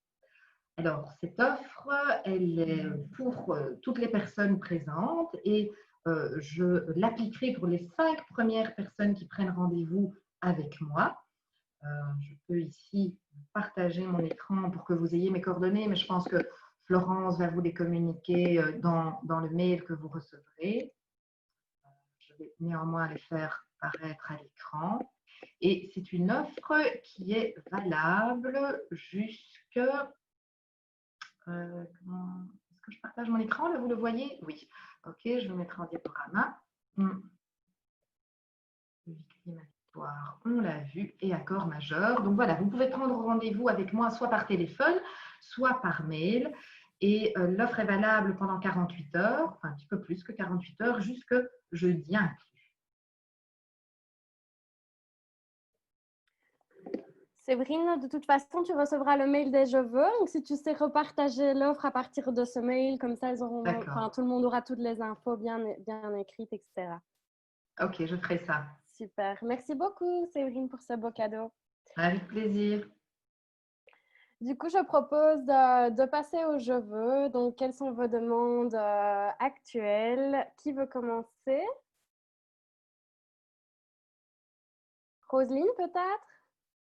Alors, cette offre, elle est pour toutes les personnes présentes et je l'appliquerai pour les 5 premières personnes qui prennent rendez-vous avec moi. Je peux ici partager mon écran pour que vous ayez mes coordonnées, mais je pense que Florence va vous les communiquer dans le mail que vous recevrez. Je vais néanmoins les faire apparaître à l'écran. Et c'est une offre qui est valable jusque… Est-ce que je partage mon écran? Là, vous le voyez? Oui. OK, je vais le mettre en diaporama. Victoire, on l'a vu, et accord majeur. Donc voilà, vous pouvez prendre rendez-vous avec moi soit par téléphone, soit par mail. Et l'offre est valable pendant 48 heures, enfin un petit peu plus que 48 heures, jusque jeudi inclus. Séverine, de toute façon, tu recevras le mail dès je veux. Donc, si tu sais repartager l'offre à partir de ce mail, comme ça, tout le monde aura toutes les infos bien écrites, etc. Ok, je ferai ça. Super. Merci beaucoup, Séverine, pour ce beau cadeau. Avec plaisir. Du coup, je propose de passer au je veux. Donc, quelles sont vos demandes actuelles? Qui veut commencer? Roselyne, peut-être?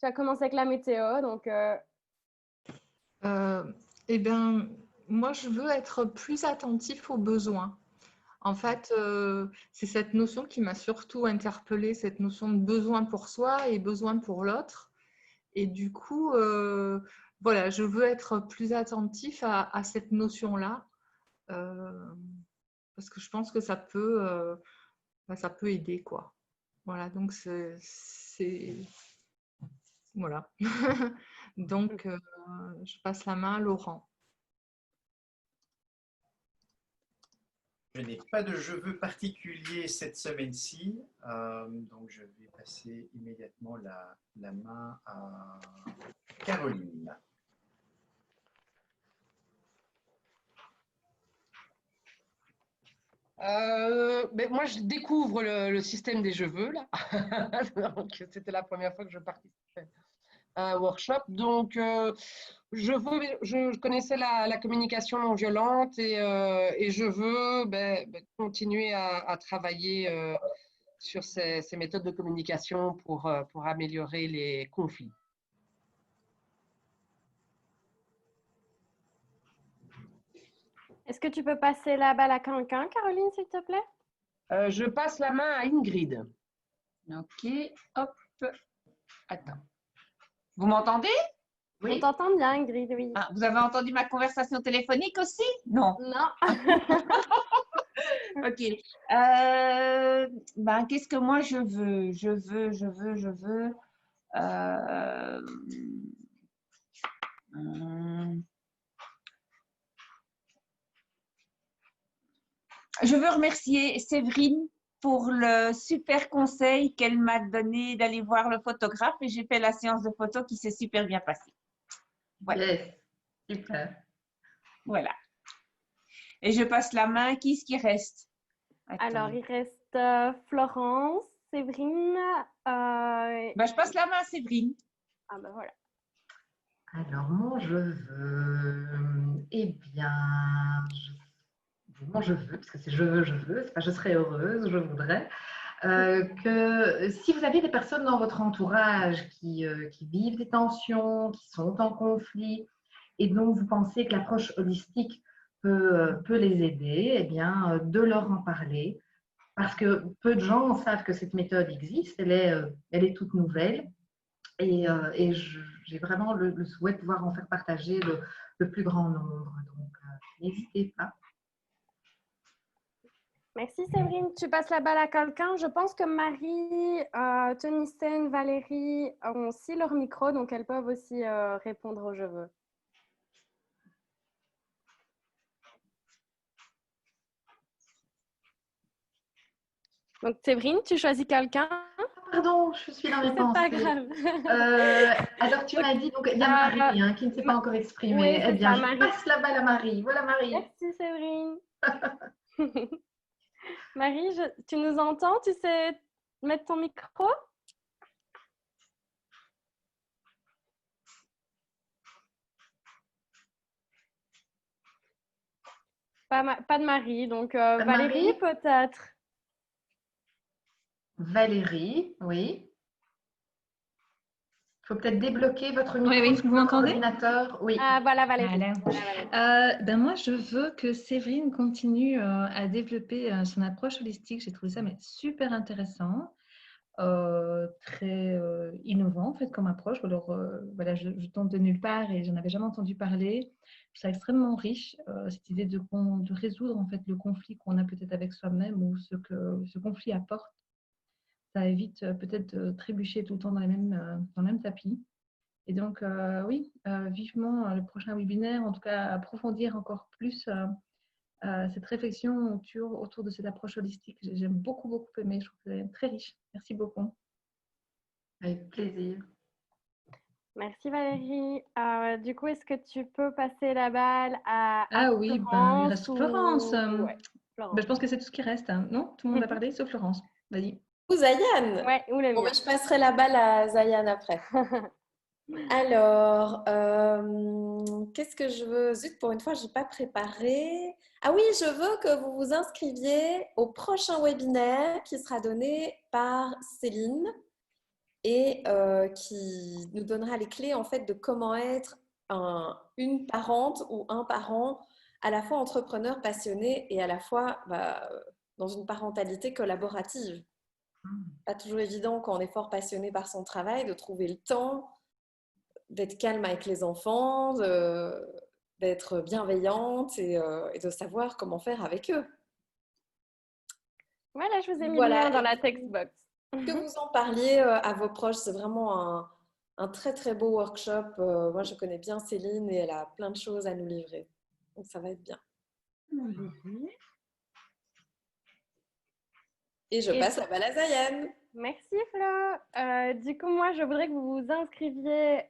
Tu as commencé avec la météo, donc… Eh bien, moi, je veux être plus attentif aux besoins. En fait, c'est cette notion qui m'a surtout interpellée, cette notion de besoin pour soi et besoin pour l'autre. Et du coup, voilà, je veux être plus attentif à cette notion-là, parce que je pense que ça peut aider, quoi. Voilà, donc c'est… Voilà. Donc, je passe la main à Laurent. Je n'ai pas de je veux particulier cette semaine-ci, donc je vais passer immédiatement la main à Caroline. Mais moi, je découvre le système des je veux, là. Donc, c'était la première fois que je participais à un workshop. Donc, je connaissais la communication non violente et je veux continuer à travailler sur ces méthodes de communication pour améliorer les conflits. Est-ce que tu peux passer la balle à quelqu'un, Caroline, s'il te plaît? Je passe la main à Ingrid. Ok, hop. Attends. Vous m'entendez? Oui. On t'entend bien, Ingrid, oui. Ah, vous avez entendu ma conversation téléphonique aussi? Non. Non. Ok. Qu'est-ce que moi je veux? Je veux. Je veux remercier Séverine pour le super conseil qu'elle m'a donné d'aller voir le photographe et j'ai fait la séance de photo qui s'est super bien passée. Voilà. Yes. Super. Voilà. Et je passe la main à qui est-ce qui reste? Alors, il reste Florence, Séverine. Je passe la main à Séverine. Ah ben voilà. Alors, mon je veux, eh bien, mon je veux, parce que c'est je veux, c'est pas je serais heureuse, je voudrais, que si vous avez des personnes dans votre entourage qui vivent des tensions, qui sont en conflit, et dont vous pensez que l'approche holistique peut les aider, eh bien, de leur en parler, parce que peu de gens savent que cette méthode existe, elle est toute nouvelle. Et j'ai vraiment le souhait de pouvoir en faire partager le plus grand nombre. Donc, n'hésitez pas. Merci Séverine. Tu passes la balle à quelqu'un. Je pense que Marie, Tonissen, Valérie ont aussi leur micro, donc elles peuvent aussi répondre au je veux. Donc Séverine, tu choisis quelqu'un? Pardon, je suis dans mes C'est pensées. pas grave. Alors, tu m'as dit, donc il y a Marie qui ne s'est pas encore exprimée. Oui, Eh bien, ça, je Marie. passe la balle à Marie. Voilà Marie. Merci Séverine. Marie, tu nous entends? Tu sais mettre ton micro? Pas de Marie, donc Valérie peut-être. Valérie, oui. Il faut peut-être débloquer votre micro. Oui, vous m'entendez? Ordinateur. Oui. Ah, voilà Valérie. Ben moi, je veux que Séverine continue à développer son approche holistique. J'ai trouvé ça super intéressant, très innovant en fait comme approche. Alors voilà, je tombe de nulle part et j'en avais jamais entendu parler. Je trouve ça extrêmement riche, cette idée de résoudre en fait le conflit qu'on a peut-être avec soi-même ou ce que ce conflit apporte. Ça évite peut-être de trébucher tout le temps dans le même tapis. Et donc, oui, vivement le prochain webinaire, en tout cas approfondir encore plus cette réflexion autour de cette approche holistique. J'aime beaucoup aimé, je trouve que c'est très riche. Merci beaucoup. Avec plaisir. Merci Valérie. Du coup, est-ce que tu peux passer la balle à oui, Florence, il reste Florence. Ouais, Florence. Je pense que c'est tout ce qui reste, hein. Non? Tout le monde a parlé, sauf Florence. Vas-y. Ou Zayan. Ouais, ou le mien. Je passerai la balle à Zayan après. Alors, qu'est-ce que je veux? Zut, pour une fois, je n'ai pas préparé. Ah oui, je veux que vous vous inscriviez au prochain webinaire qui sera donné par Céline et qui nous donnera les clés en fait de comment être une parente ou un parent à la fois entrepreneur passionné et à la fois dans une parentalité collaborative. Pas toujours évident quand on est fort passionné par son travail de trouver le temps d'être calme avec les enfants, d'être bienveillante et de savoir comment faire avec eux. Voilà, je vous ai mis le lien dans la textbox. Que vous en parliez à vos proches, c'est vraiment un très très beau workshop. Moi, je connais bien Céline et elle a plein de choses à nous livrer. Donc, ça va être bien. Et je passe la balle à Zayan. Merci Flo. Du coup, moi, je voudrais que vous vous inscriviez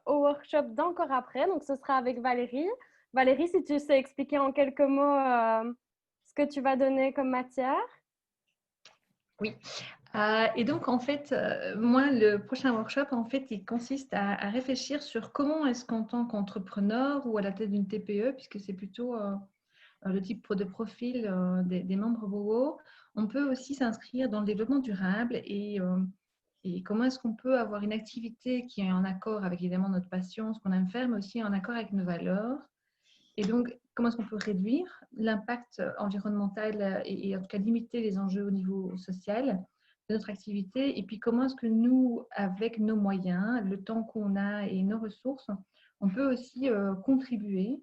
au workshop d'encore après. Donc, ce sera avec Valérie. Valérie, si tu sais expliquer en quelques mots ce que tu vas donner comme matière. Oui. Et donc, en fait, moi, le prochain workshop, en fait, il consiste à réfléchir sur comment est-ce qu'en tant qu'entrepreneur ou à la tête d'une TPE, puisque c'est plutôt le type de profil des membres WOWO, on peut aussi s'inscrire dans le développement durable et comment est-ce qu'on peut avoir une activité qui est en accord avec évidemment notre passion, ce qu'on aime faire, mais aussi en accord avec nos valeurs. Et donc, comment est-ce qu'on peut réduire l'impact environnemental et en tout cas limiter les enjeux au niveau social de notre activité. Et puis, comment est-ce que nous, avec nos moyens, le temps qu'on a et nos ressources, on peut aussi contribuer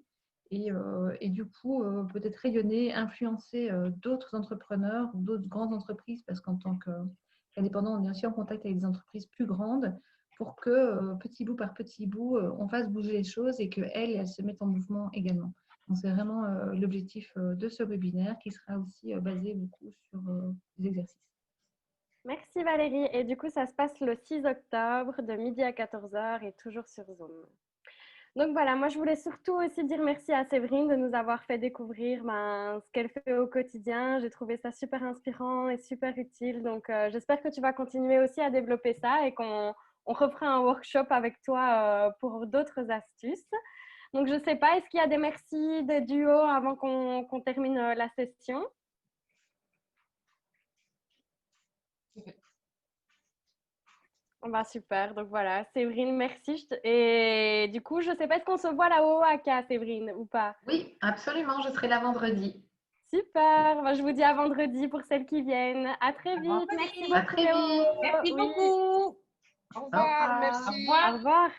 et du coup, peut-être rayonner, influencer d'autres entrepreneurs ou d'autres grandes entreprises, parce qu'en tant qu'indépendant, on est aussi en contact avec des entreprises plus grandes pour que, petit bout par petit bout, on fasse bouger les choses et qu'elles se mettent en mouvement également. Donc, c'est vraiment l'objectif de ce webinaire qui sera aussi basé beaucoup sur les exercices. Merci Valérie. Et du coup, ça se passe le 6 octobre de midi à 14h et toujours sur Zoom. Donc voilà, moi je voulais surtout aussi dire merci à Séverine de nous avoir fait découvrir ce qu'elle fait au quotidien. J'ai trouvé ça super inspirant et super utile. Donc j'espère que tu vas continuer aussi à développer ça et qu'on refera un workshop avec toi pour d'autres astuces. Donc je ne sais pas, est-ce qu'il y a des merci, des duos avant qu'on termine la session? Super, donc voilà, Séverine, merci. Et du coup, je ne sais pas, est-ce qu'on se voit là-haut à K, Séverine, ou pas? Oui, absolument, je serai là vendredi. Super, je vous dis à vendredi pour celles qui viennent. À très vite, merci beaucoup. À très vite. Merci beaucoup. Au revoir, merci. Au revoir.